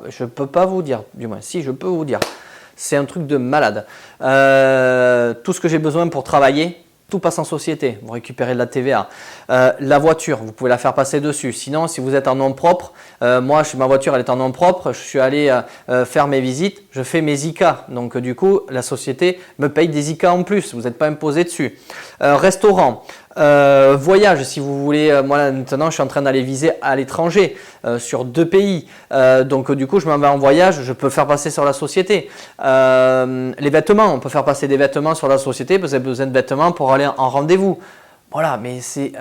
Je ne peux pas vous dire, du moins si je peux vous dire. C'est un truc de malade. Tout ce que j'ai besoin pour travailler, tout passe en société. Vous récupérez de la TVA. La voiture, vous pouvez la faire passer dessus. Sinon, si vous êtes en nom propre, moi, ma voiture, elle est en nom propre. Je suis allé faire mes visites. Je fais mes ICA. Donc, du coup, la société me paye des ICA en plus. Vous n'êtes pas imposé dessus. Restaurant. Voyage, si vous voulez, moi maintenant je suis en train d'aller viser à l'étranger sur 2 pays, donc du coup je m'en vais en voyage, je peux faire passer sur la société. Les vêtements, on peut faire passer des vêtements sur la société, vous avez besoin de vêtements pour aller en rendez-vous. Voilà, mais c'est...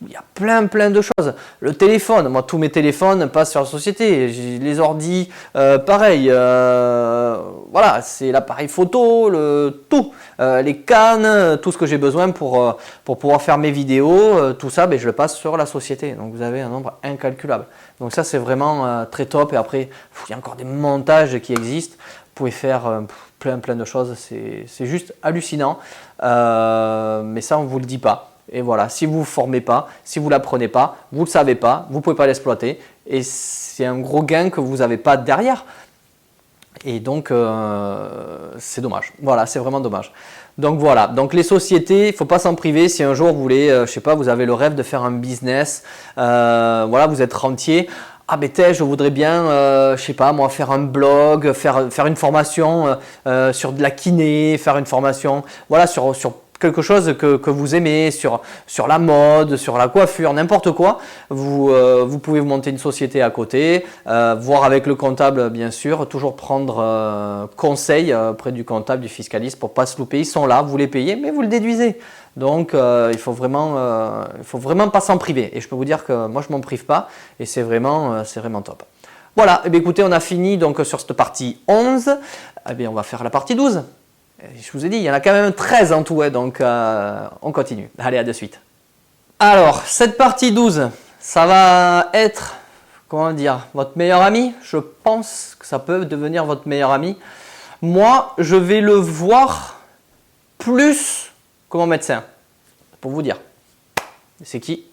il y a plein de choses. Le téléphone, moi tous mes téléphones passent sur la société. Les ordis, pareil. Voilà, c'est l'appareil photo, tout. Les cannes, tout ce que j'ai besoin pour pouvoir faire mes vidéos, tout ça, je le passe sur la société. Donc vous avez un nombre incalculable. Donc ça c'est vraiment très top. Et après, il y a encore des montages qui existent. Vous pouvez faire plein de choses. C'est juste hallucinant. Mais ça on ne vous le dit pas. Et voilà, si vous ne vous formez pas, si vous ne l'apprenez pas, vous ne le savez pas, vous ne pouvez pas l'exploiter. Et c'est un gros gain que vous n'avez pas derrière. Et donc, c'est dommage. Voilà, c'est vraiment dommage. Donc voilà, donc les sociétés, il ne faut pas s'en priver. Si un jour vous voulez, je sais pas, vous avez le rêve de faire un business, voilà, vous êtes rentier. Ah ben je voudrais bien, je sais pas moi, faire un blog, faire une formation sur de la kiné, faire une formation, voilà, sur quelque chose que vous aimez, sur la mode, sur la coiffure, n'importe quoi. Vous pouvez vous monter une société à côté, voir avec le comptable bien sûr, toujours prendre conseil auprès du comptable, du fiscaliste pour pas se louper. Ils sont là, vous les payez, mais vous le déduisez. Donc il faut vraiment pas s'en priver. Et je peux vous dire que moi je m'en prive pas et c'est vraiment top. Voilà, et bien écoutez, on a fini donc sur cette partie 11. Eh bien, on va faire la partie 12. Je vous ai dit, il y en a quand même 13 en tout, donc on continue. Allez, à de suite. Alors, cette partie 12, ça va être, comment dire, votre meilleur ami. Je pense que ça peut devenir votre meilleur ami. Moi, je vais le voir plus comme médecin, pour vous dire. C'est qui?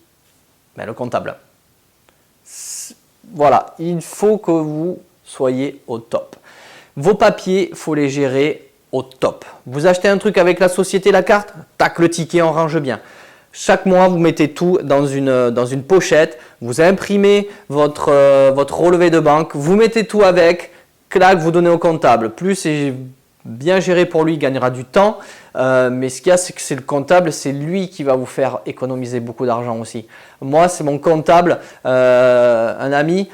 Ben, le comptable. Voilà, il faut que vous soyez au top. Vos papiers, il faut les gérer au top. Vous achetez un truc avec la société, la carte, tac, le ticket, on range bien. Chaque mois, vous mettez tout dans une pochette, vous imprimez votre relevé de banque, vous mettez tout avec, clac, vous donnez au comptable. Plus c'est bien géré pour lui, il gagnera du temps. Mais ce qu'il y a, c'est que c'est le comptable, c'est lui qui va vous faire économiser beaucoup d'argent aussi. Moi, c'est mon comptable, un ami,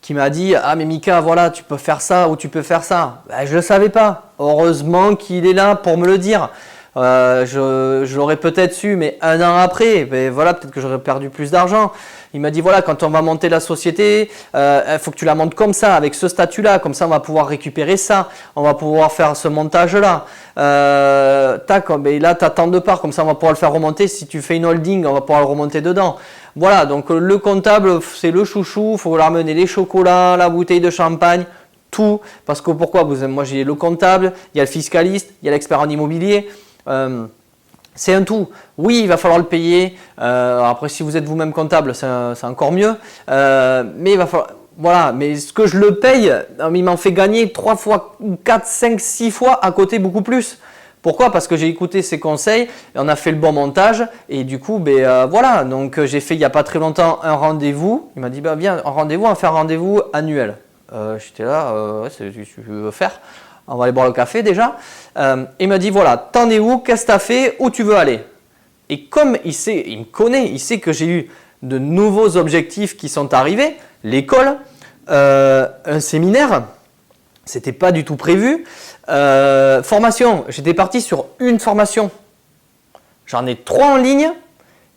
qui m'a dit « Ah mais Mika, voilà, tu peux faire ça ou tu peux faire ça. » Ben, je ne le savais pas. Heureusement qu'il est là pour me le dire. Je l'aurais peut-être su, mais un an après, ben voilà, peut-être que j'aurais perdu plus d'argent. Il m'a dit voilà, quand on va monter la société, il faut que tu la montes comme ça, avec ce statut-là, comme ça on va pouvoir récupérer ça, on va pouvoir faire ce montage-là. Tac, ben là tu as tant de parts, comme ça on va pouvoir le faire remonter. Si tu fais une holding, on va pouvoir le remonter dedans. Voilà, donc le comptable, c'est le chouchou, il faut leur amener les chocolats, la bouteille de champagne, tout. Parce que pourquoi? Moi j'ai le comptable, il y a le fiscaliste, il y a l'expert en immobilier. C'est un tout. Oui, il va falloir le payer. Après, si vous êtes vous-même comptable, c'est encore mieux. Mais il va falloir. Voilà, mais ce que je le paye, il m'en fait gagner 3 fois, 4, 5, 6 fois à côté beaucoup plus. Pourquoi? Parce que j'ai écouté ses conseils, et on a fait le bon montage et du coup, voilà. Donc j'ai fait il n'y a pas très longtemps un rendez-vous. Il m'a dit viens, un rendez-vous, on va faire un rendez-vous annuel. J'étais là, ouais, c'est ce que je veux faire. On va aller boire le café déjà. Il m'a dit voilà, t'en es où? Qu'est-ce que tu as fait? Où tu veux aller? Et comme il me connaît, il sait que j'ai eu de nouveaux objectifs qui sont arrivés, l'école, un séminaire, c'était pas du tout prévu. Formation, j'étais parti sur une formation. J'en ai 3 en ligne,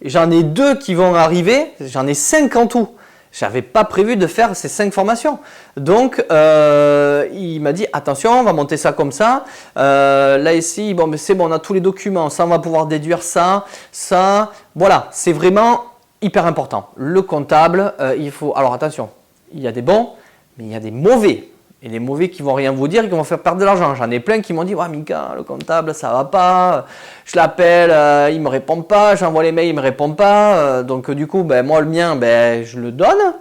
j'en ai 2 qui vont arriver, j'en ai 5 en tout. Je n'avais pas prévu de faire ces 5 formations. Donc, il m'a dit, attention, on va monter ça comme ça. Là, ici, bon, mais c'est bon, on a tous les documents. Ça, on va pouvoir déduire ça, ça. Voilà, c'est vraiment hyper important. Le comptable, il faut… Alors, attention, il y a des bons, mais il y a des mauvais. Et les mauvais qui vont rien vous dire, qui vont faire perdre de l'argent. J'en ai plein qui m'ont dit, ouais, Mika, le comptable, ça va pas. Je l'appelle, il me répond pas. J'envoie les mails, il me répond pas. Donc du coup, moi le mien, je le donne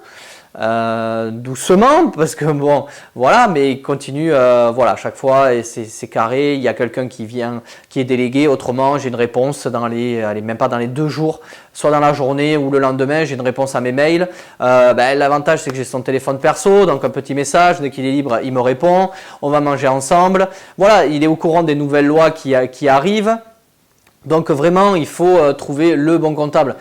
doucement parce que bon, voilà. Mais il continue, voilà, chaque fois et c'est carré. Il y a quelqu'un qui vient, qui est délégué. Autrement, j'ai une réponse dans allez, même pas dans les 2 jours, soit dans la journée ou le lendemain, j'ai une réponse à mes mails. L'avantage, c'est que j'ai son téléphone perso, donc un petit message, dès qu'il est libre, il me répond. On va manger ensemble. Voilà, il est au courant des nouvelles lois qui arrivent. Donc vraiment, il faut trouver le bon comptable.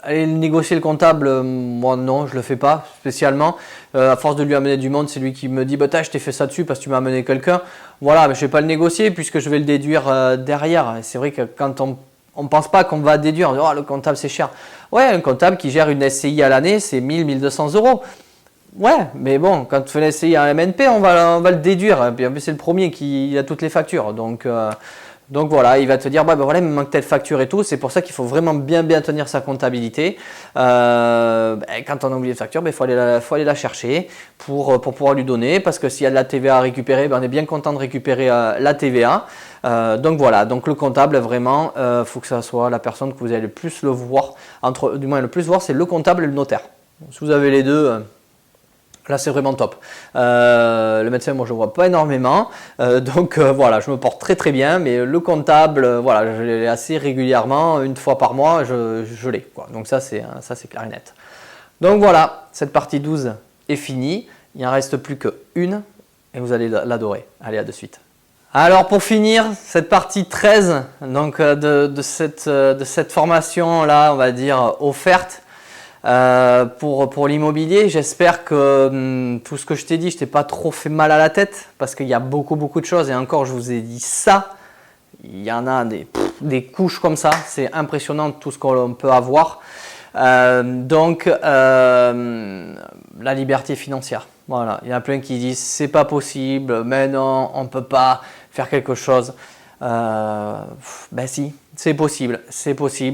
Aller négocier le comptable, moi non, je le fais pas spécialement. À force de lui amener du monde, c'est lui qui me dit je t'ai fait ça dessus parce que tu m'as amené quelqu'un. Voilà, mais je vais pas le négocier puisque je vais le déduire derrière. Et c'est vrai que quand on ne pense pas qu'on va déduire, on dit le comptable c'est cher. Ouais, un comptable qui gère une SCI à l'année, c'est 1 200 euros. Ouais, mais bon, quand tu fais une SCI à MNP, on va le déduire. Et puis en plus, c'est le premier qui a toutes les factures. Donc voilà, il va te dire voilà, il me manque telle facture et tout. C'est pour ça qu'il faut vraiment bien tenir sa comptabilité. Quand on a oublié une facture, faut aller la chercher pour pouvoir lui donner. Parce que s'il y a de la TVA à récupérer, on est bien content de récupérer la TVA. Donc voilà, donc le comptable vraiment, faut que ça soit la personne que vous allez le plus le voir. Du moins le plus voir, c'est le comptable et le notaire. Si vous avez les deux, Là, c'est vraiment top. Le médecin, moi, je ne vois pas énormément. Donc, voilà, je me porte très très bien. Mais le comptable, voilà, je l'ai assez régulièrement. Une fois par mois, je l'ai. Donc, ça, c'est clair et net. Donc, voilà, cette partie 12 est finie. Il n'en reste plus qu'une. Et vous allez l'adorer. Allez, à de suite. Alors, pour finir, cette partie 13 donc, de cette formation-là, on va dire, offerte. Pour l'immobilier, j'espère que tout ce que je t'ai dit, je t'ai pas trop fait mal à la tête parce qu'il y a beaucoup de choses et encore je vous ai dit ça, il y en a des couches comme ça, c'est impressionnant tout ce qu'on peut avoir. La liberté financière, voilà, il y en a plein qui disent c'est pas possible, mais non, on peut pas faire quelque chose. Ben si, c'est possible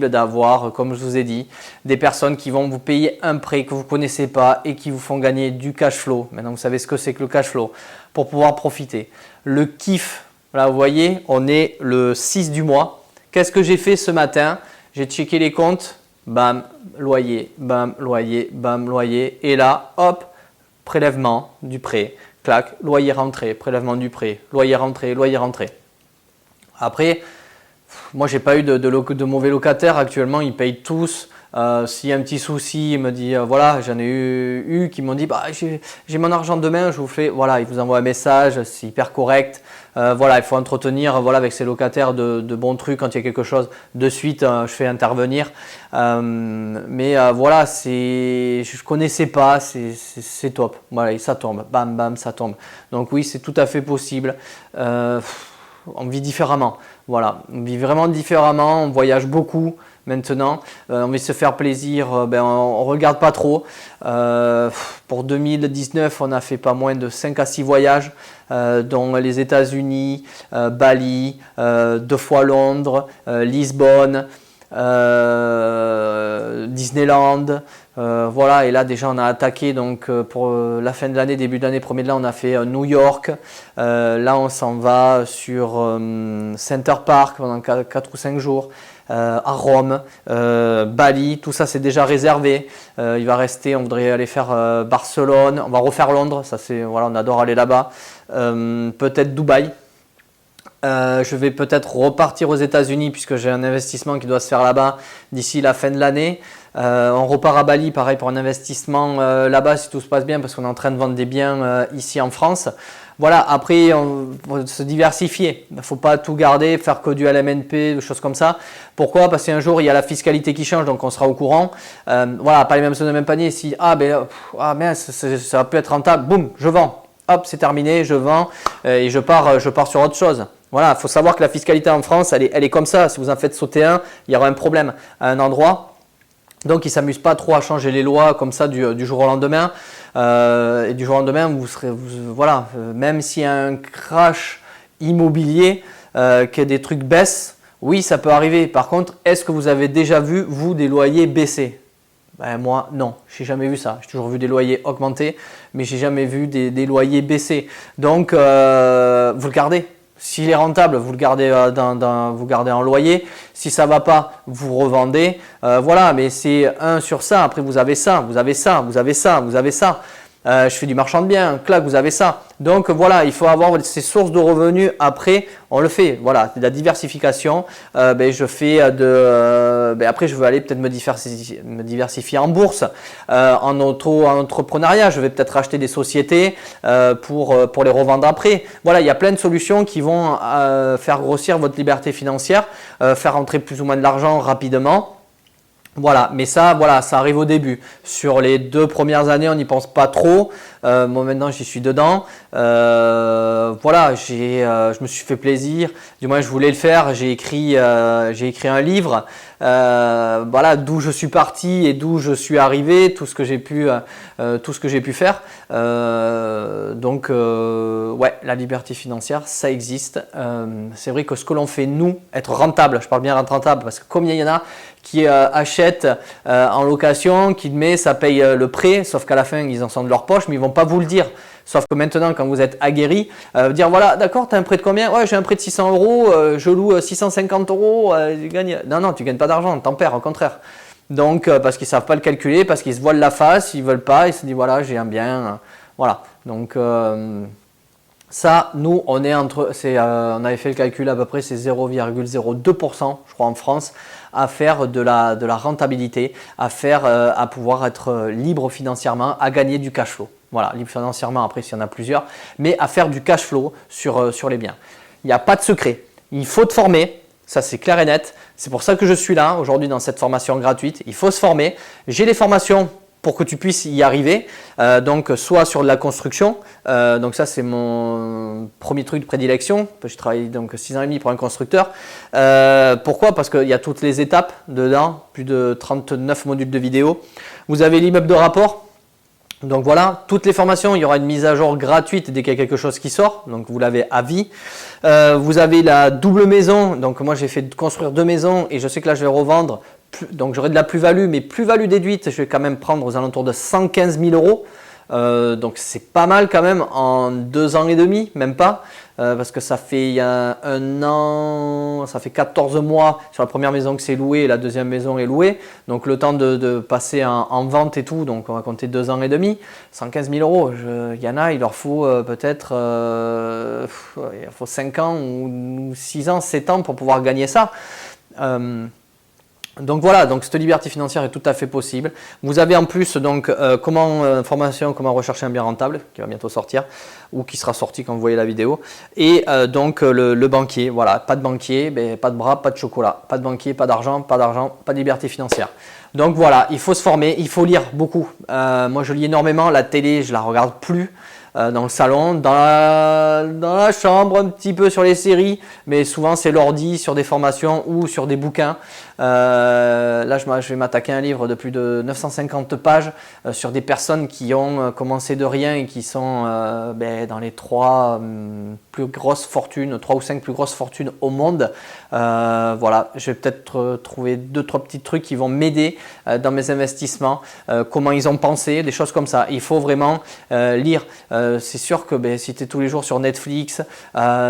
d'avoir, comme je vous ai dit, des personnes qui vont vous payer un prêt que vous ne connaissez pas et qui vous font gagner du cash flow. Maintenant, vous savez ce que c'est que le cash flow pour pouvoir profiter. Le kiff, là, vous voyez, on est le 6 du mois. Qu'est-ce que j'ai fait ce matin? J'ai checké les comptes, bam, loyer, bam, loyer, bam, loyer. Et là, hop, prélèvement du prêt, clac, loyer rentré, prélèvement du prêt, loyer rentré, loyer rentré. Après, moi, j'ai pas eu de mauvais locataires. Actuellement, ils payent tous. S'il y a un petit souci, il me dit voilà, j'en ai eu qui m'ont dit bah, j'ai mon argent demain, je vous fais. Voilà, ils vous envoient un message, c'est hyper correct. Voilà, il faut entretenir voilà, avec ces locataires de bons trucs quand il y a quelque chose. De suite, je fais intervenir. Voilà, je connaissais pas, c'est top. Voilà, et ça tombe, bam, bam, ça tombe. Donc oui, c'est tout à fait possible. On vit différemment. Voilà, on vit vraiment différemment, on voyage beaucoup maintenant, on veut se faire plaisir, on ne regarde pas trop. Pour 2019, on a fait pas moins de 5 à 6 voyages, dont les États-Unis, Bali, 2 fois Londres, Lisbonne, Disneyland. Voilà, et là déjà on a attaqué donc pour la fin de l'année, début de l'année, premier de l'an, on a fait New York. Là on s'en va sur Center Park pendant 4 ou 5 jours. À Rome, Bali, tout ça c'est déjà réservé. Il va rester, on voudrait aller faire Barcelone, on va refaire Londres, ça c'est voilà, on adore aller là-bas. Peut-être Dubaï. Je vais peut-être repartir aux États-Unis puisque j'ai un investissement qui doit se faire là-bas d'ici la fin de l'année. On repart à Bali, pareil pour un investissement là-bas si tout se passe bien parce qu'on est en train de vendre des biens ici en France. Voilà, après on faut se diversifier. Il ne faut pas tout garder, faire que du LMNP, des choses comme ça. Pourquoi? Parce qu'un jour il y a la fiscalité qui change, donc on sera au courant. Voilà, pas les mêmes choses dans le même panier. Si mince, ça va plus être rentable, boum, je vends. Hop, c'est terminé, je vends et je pars sur autre chose. Voilà, il faut savoir que la fiscalité en France, elle est comme ça. Si vous en faites sauter un, il y aura un problème à un endroit. Donc, ils ne s'amusent pas trop à changer les lois comme ça du jour au lendemain. Et du jour au lendemain, voilà, même s'il y a un crash immobilier, que des trucs baissent, oui, ça peut arriver. Par contre, est-ce que vous avez déjà vu, vous, des loyers baisser? Ben, moi, non, je n'ai jamais vu ça. J'ai toujours vu des loyers augmenter, mais je n'ai jamais vu des loyers baisser. Donc, vous le gardez. S'il est rentable, vous le gardez, vous gardez en loyer. Si ça ne va pas, vous revendez. Voilà, mais c'est un sur ça. Après, vous avez ça, vous avez ça, vous avez ça, vous avez ça. Je fais du marchand de biens, clac, vous avez ça. Donc voilà, il faut avoir ces sources de revenus. Après, on le fait. Voilà, de la diversification. Je fais après, je veux aller peut-être me diversifier en bourse, en entrepreneuriat. Je vais peut-être acheter des sociétés pour les revendre après. Voilà, il y a plein de solutions qui vont faire grossir votre liberté financière, faire rentrer plus ou moins de l'argent rapidement. Voilà, mais ça, voilà, ça arrive au début. Sur les 2 premières années, on n'y pense pas trop. Moi, maintenant, j'y suis dedans. Voilà, je me suis fait plaisir. Du moins, je voulais le faire. J'ai écrit un livre. Voilà, d'où je suis parti et d'où je suis arrivé, tout ce que j'ai pu faire. Ouais, la liberté financière, ça existe. C'est vrai que ce que l'on fait, nous, être rentable, je parle bien d'être rentable, parce que combien il y en a qui achètent en location, qui ça paye le prêt, sauf qu'à la fin, ils en sont de leur poche, mais ils ne vont pas vous le dire. Sauf que maintenant, quand vous êtes aguerri, dire voilà, d'accord, tu as un prêt de combien? Ouais, j'ai un prêt de 600 euros, je loue 650 euros, je gagne. Non, tu ne gagnes pas d'argent, t'en perds, au contraire. Donc, parce qu'ils ne savent pas le calculer, parce qu'ils se voilent la face, ils ne veulent pas, ils se disent voilà, j'ai un bien, Voilà, donc ça, nous, on est entre, on avait fait le calcul à peu près, c'est 0,02%, je crois, en France, à faire de la rentabilité, à pouvoir être libre financièrement, à gagner du cash flow. Voilà, libre financièrement, après, s'il y en a plusieurs, mais à faire du cash flow sur les biens. Il n'y a pas de secret. Il faut te former, ça c'est clair et net. C'est pour ça que je suis là aujourd'hui dans cette formation gratuite. Il faut se former. J'ai des formations pour que tu puisses y arriver, donc soit sur de la construction, donc ça c'est mon premier truc de prédilection, je travaille donc 6 ans et demi pour un constructeur. Pourquoi? Parce qu'il y a toutes les étapes dedans, plus de 39 modules de vidéo. Vous avez l'immeuble de rapport. Donc voilà, toutes les formations, il y aura une mise à jour gratuite dès qu'il y a quelque chose qui sort, donc vous l'avez à vie. Vous avez la double maison, donc moi j'ai fait construire 2 maisons et je sais que là je vais revendre, donc j'aurai de la plus-value, mais plus-value déduite, je vais quand même prendre aux alentours de 115 000 euros. Donc c'est pas mal quand même en 2 ans et demi, même pas, parce que ça fait 1 an, ça fait 14 mois sur la première maison que c'est loué et la deuxième maison est louée. Donc le temps de passer en vente et tout, donc on va compter 2 ans et demi, 115 000 euros. Il y en a, il leur faut peut-être il faut 5 ans ou 6 ans, 7 ans pour pouvoir gagner ça. Donc voilà, donc cette liberté financière est tout à fait possible. Vous avez en plus donc formation comment rechercher un bien rentable qui va bientôt sortir ou qui sera sorti quand vous voyez la vidéo. Et donc le banquier, voilà, pas de banquier, pas de bras, pas de chocolat, pas de banquier, pas d'argent, pas de liberté financière. Donc voilà, il faut se former, il faut lire beaucoup. Moi je lis énormément, la télé je la regarde plus. Dans le salon, dans la chambre, un petit peu sur les séries, mais souvent c'est l'ordi sur des formations ou sur des bouquins. Là, je vais m'attaquer à un livre de plus de 950 pages sur des personnes qui ont commencé de rien et qui sont dans les 3 plus grosses fortunes, 3 ou 5 plus grosses fortunes au monde. Voilà, je vais peut-être trouver 2-3 petits trucs qui vont m'aider dans mes investissements, comment ils ont pensé, des choses comme ça. Il faut vraiment lire. C'est sûr que si tu es tous les jours sur Netflix,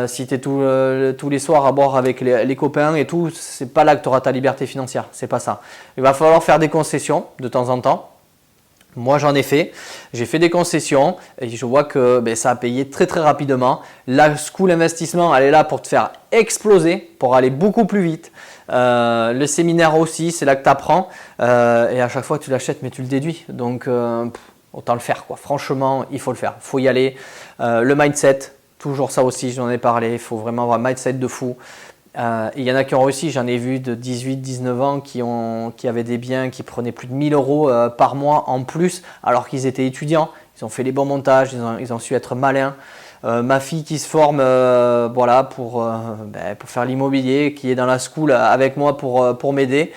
si tu es tous les soirs à boire avec les copains et tout, c'est pas là que tu auras ta liberté financière, c'est pas ça. Il va falloir faire des concessions de temps en temps. Moi j'en ai fait, j'ai fait des concessions et je vois que ça a payé très très rapidement. La School Investissement, elle est là pour te faire exploser, pour aller beaucoup plus vite. Le séminaire aussi, c'est là que tu apprends et à chaque fois tu l'achètes mais tu le déduis. Donc autant le faire quoi. Franchement, il faut le faire, il faut y aller. Le mindset, toujours ça aussi, j'en ai parlé, il faut vraiment avoir un mindset de fou. Il y en a qui ont réussi, j'en ai vu de 18-19 ans qui avaient des biens qui prenaient plus de 1 000 euros par mois en plus alors qu'ils étaient étudiants. Ils ont fait les bons montages, ils ont su être malins. Ma fille qui se forme voilà, pour faire l'immobilier, qui est dans la school avec moi pour m'aider.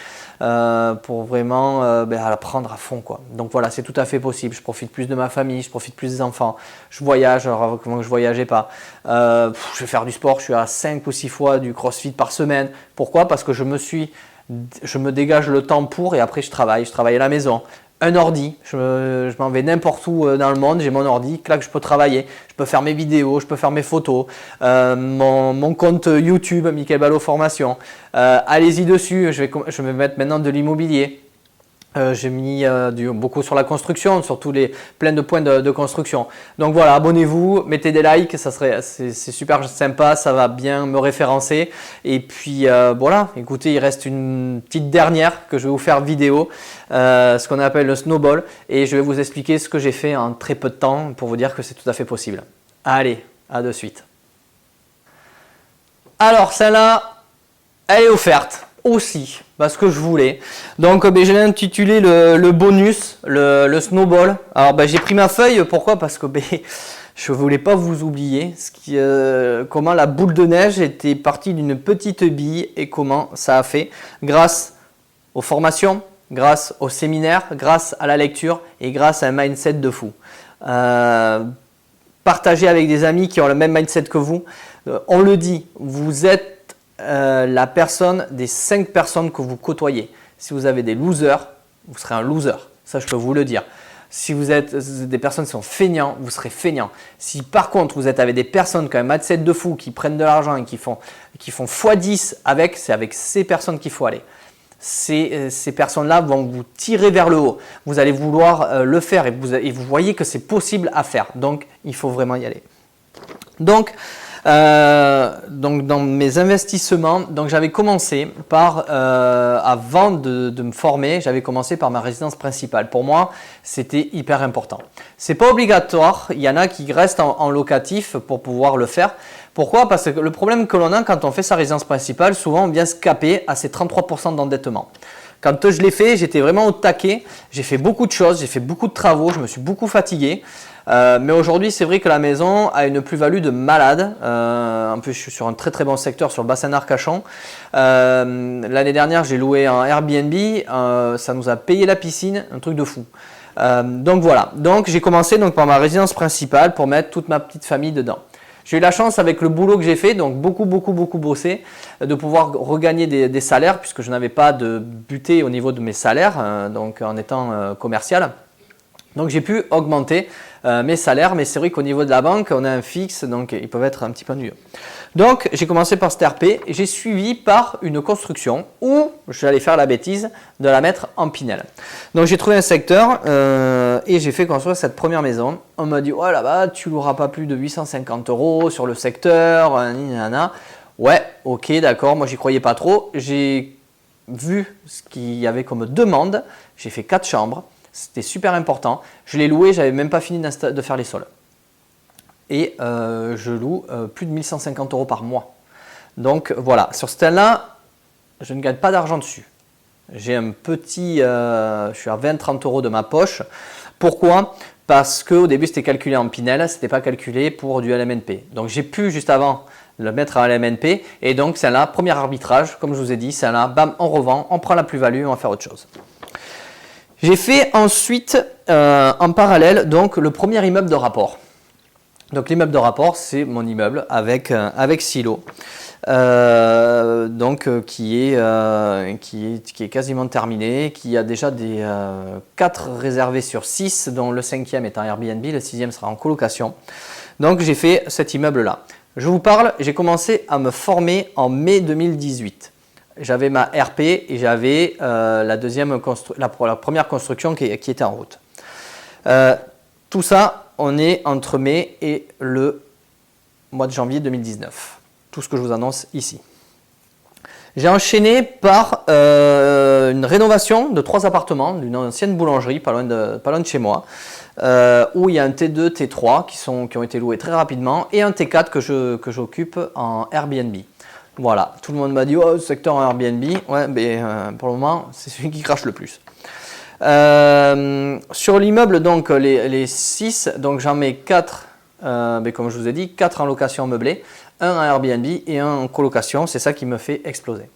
Pour vraiment apprendre à fond quoi. Donc voilà, c'est tout à fait possible. Je profite plus de ma famille, je profite plus des enfants, je voyage alors comment je voyageais pas. Je vais faire du sport, je suis à 5 ou 6 fois du crossfit par semaine. Pourquoi? Parce que je me dégage le temps pour et après je travaille à la maison. Un ordi, je m'en vais n'importe où dans le monde, j'ai mon ordi, clac, je peux travailler, je peux faire mes vidéos, je peux faire mes photos, mon compte YouTube, Mickaël Ballot Formation, allez-y dessus, je vais mettre maintenant de l'immobilier. J'ai mis beaucoup sur la construction, sur plein de points de construction. Donc voilà, abonnez-vous, mettez des likes, c'est super sympa, ça va bien me référencer. Et puis voilà, écoutez, il reste une petite dernière que je vais vous faire vidéo, ce qu'on appelle le snowball. Et je vais vous expliquer ce que j'ai fait en très peu de temps pour vous dire que c'est tout à fait possible. Allez, à de suite. Alors celle-là, elle est offerte aussi parce que je voulais. Donc je l'ai intitulé le bonus, le snowball. Alors j'ai pris ma feuille, pourquoi? Parce que je voulais pas vous oublier comment la boule de neige était partie d'une petite bille et comment ça a fait grâce aux formations, grâce aux séminaires, grâce à la lecture et grâce à un mindset de fou. Partagez avec des amis qui ont le même mindset que vous. On le dit, vous êtes la personne des 5 personnes que vous côtoyez. Si vous avez des losers, vous serez un loser. Ça, je peux vous le dire. Si vous êtes des personnes qui sont feignants, vous serez feignant. Si par contre, vous êtes avec des personnes qui ont un mindset de fou, qui prennent de l'argent et qui font x10 c'est avec ces personnes qu'il faut aller. ces personnes-là vont vous tirer vers le haut. Vous allez vouloir le faire et vous voyez que c'est possible à faire. Donc, il faut vraiment y aller. Donc dans mes investissements, j'avais commencé par, avant de me former, j'avais commencé par ma résidence principale. Pour moi, c'était hyper important. C'est pas obligatoire, il y en a qui restent en locatif pour pouvoir le faire. Pourquoi? Parce que le problème que l'on a quand on fait sa résidence principale, souvent on vient se caper à ces 33% d'endettement. Quand je l'ai fait, j'étais vraiment au taquet, j'ai fait beaucoup de choses, j'ai fait beaucoup de travaux, je me suis beaucoup fatigué. Mais aujourd'hui, c'est vrai que la maison a une plus-value de malade. En plus, je suis sur un très très bon secteur, sur le bassin d'Arcachon. L'année dernière, j'ai loué un Airbnb. Ça nous a payé la piscine, un truc de fou. Donc voilà. Donc j'ai commencé par ma résidence principale pour mettre toute ma petite famille dedans. J'ai eu la chance avec le boulot que j'ai fait, donc beaucoup bossé, de pouvoir regagner des salaires puisque je n'avais pas de buté au niveau de mes salaires, donc en étant commercial. Donc j'ai pu augmenter mes salaires, mais c'est vrai qu'au niveau de la banque, on a un fixe, donc ils peuvent être un petit peu ennuyeux. Donc j'ai commencé par cet RP, et j'ai suivi par une construction où j'allais faire la bêtise de la mettre en Pinel. Donc j'ai trouvé un secteur et j'ai fait construire cette première maison. On m'a dit, ouais là-bas, tu loueras pas plus de 850 € sur le secteur, nanana. Ouais, ok, d'accord, moi j'y croyais pas trop. J'ai vu ce qu'il y avait comme demande, j'ai fait 4 chambres. C'était super important. Je l'ai loué, j'avais même pas fini de faire les sols. Et je loue plus de 1150 € par mois. Donc voilà, sur ce tel-là, je ne gagne pas d'argent dessus. J'ai un petit, je suis à 20-30 € de ma poche. Pourquoi? Parce qu'au début, c'était calculé en Pinel, ce n'était pas calculé pour du LMNP. Donc j'ai pu juste avant le mettre à LMNP. Et donc c'est là, premier arbitrage, comme je vous ai dit, c'est là, bam, on revend, on prend la plus-value, on va faire autre chose. J'ai fait ensuite en parallèle donc le premier immeuble de rapport. Donc l'immeuble de rapport, c'est mon immeuble avec silo, qui est quasiment terminé, qui a déjà des 4 réservés sur 6, dont le 5e est en Airbnb, le 6e sera en colocation. Donc j'ai fait cet immeuble-là. Je vous parle, j'ai commencé à me former en mai 2018. J'avais ma RP et j'avais la première construction qui était en route. Tout ça, on est entre mai et le mois de janvier 2019. Tout ce que je vous annonce ici. J'ai enchaîné par une rénovation de 3 appartements d'une ancienne boulangerie pas loin de chez moi, où il y a un T2, T3 qui ont été loués très rapidement et un T4 que j'occupe en Airbnb. Voilà, tout le monde m'a dit, oh, secteur en Airbnb, ouais, mais pour le moment, c'est celui qui crache le plus. Sur l'immeuble, donc les 6, donc j'en mets 4, comme je vous ai dit, 4 en location meublée, un en Airbnb et un en colocation, c'est ça qui me fait exploser.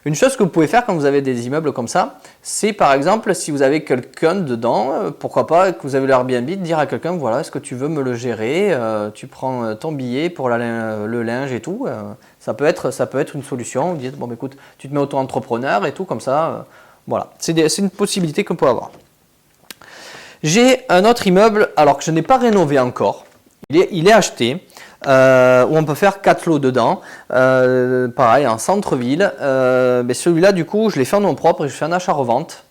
Une chose que vous pouvez faire quand vous avez des immeubles comme ça, c'est par exemple si vous avez quelqu'un dedans, pourquoi pas que vous avez le Airbnb, de dire à quelqu'un, voilà, est-ce que tu veux me le gérer, tu prends ton billet pour le linge et tout, ça peut être une solution, vous dites, bon écoute, tu te mets auto-entrepreneur et tout, comme ça, voilà, c'est une possibilité qu'on peut avoir. J'ai un autre immeuble, alors que je n'ai pas rénové encore, il est acheté, où on peut faire 4 lots dedans, pareil en centre-ville, mais celui-là du coup je l'ai fait en nom propre et je fais un achat-revente.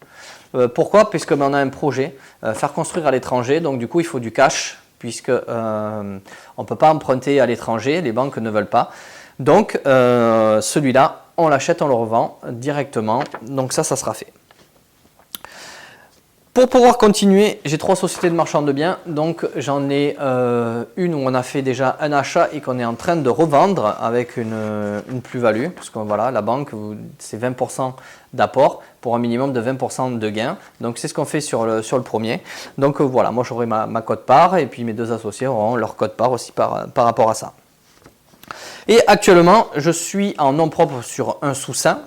Pourquoi? Puisque on a un projet, faire construire à l'étranger, donc du coup il faut du cash, puisque on ne peut pas emprunter à l'étranger, les banques ne veulent pas. Donc celui-là, on l'achète, on le revend directement, donc ça sera fait. Pour pouvoir continuer, j'ai 3 sociétés de marchand de biens, donc j'en ai une où on a fait déjà un achat et qu'on est en train de revendre avec une plus-value, parce que voilà, la banque, c'est 20% d'apport pour un minimum de 20% de gain, donc c'est ce qu'on fait sur le premier. Donc voilà, moi j'aurai ma quote-part et puis mes 2 associés auront leur quote-part aussi par rapport à ça. Et actuellement, je suis en nom propre sur un sous-saint,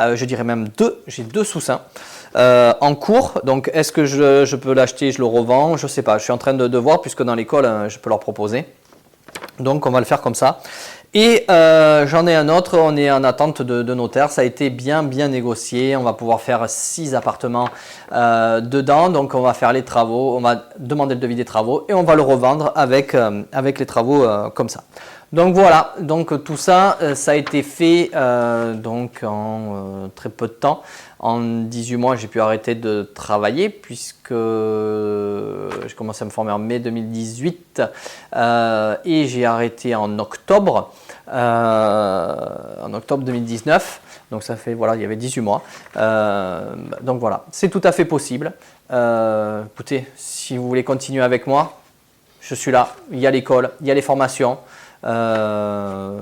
je dirais même 2, j'ai 2 sous-saints. En cours, donc est-ce que je peux l'acheter, je le revends, je ne sais pas, je suis en train de voir puisque dans l'école je peux leur proposer, donc on va le faire comme ça. Et j'en ai un autre, on est en attente de notaire, ça a été bien négocié, on va pouvoir faire 6 appartements dedans, donc on va faire les travaux, on va demander le devis des travaux et on va le revendre avec les travaux comme ça. Donc voilà, donc tout ça, ça a été fait donc en très peu de temps. En 18 mois, j'ai pu arrêter de travailler puisque j'ai commencé à me former en mai 2018 et j'ai arrêté en octobre 2019. Donc ça fait, voilà, il y avait 18 mois. Donc voilà, c'est tout à fait possible. Écoutez, si vous voulez continuer avec moi, je suis là. Il y a l'école, il y a les formations. Je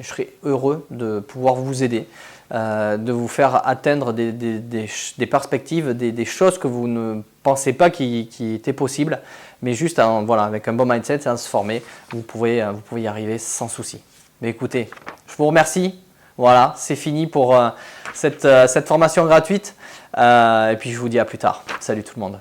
serai heureux de pouvoir vous aider, de vous faire atteindre des perspectives, des choses que vous ne pensez pas qui étaient possibles, mais juste voilà, avec un bon mindset et en se former, vous pouvez y arriver sans souci. Mais écoutez, je vous remercie. Voilà, c'est fini pour cette formation gratuite. Et puis je vous dis à plus tard. Salut tout le monde.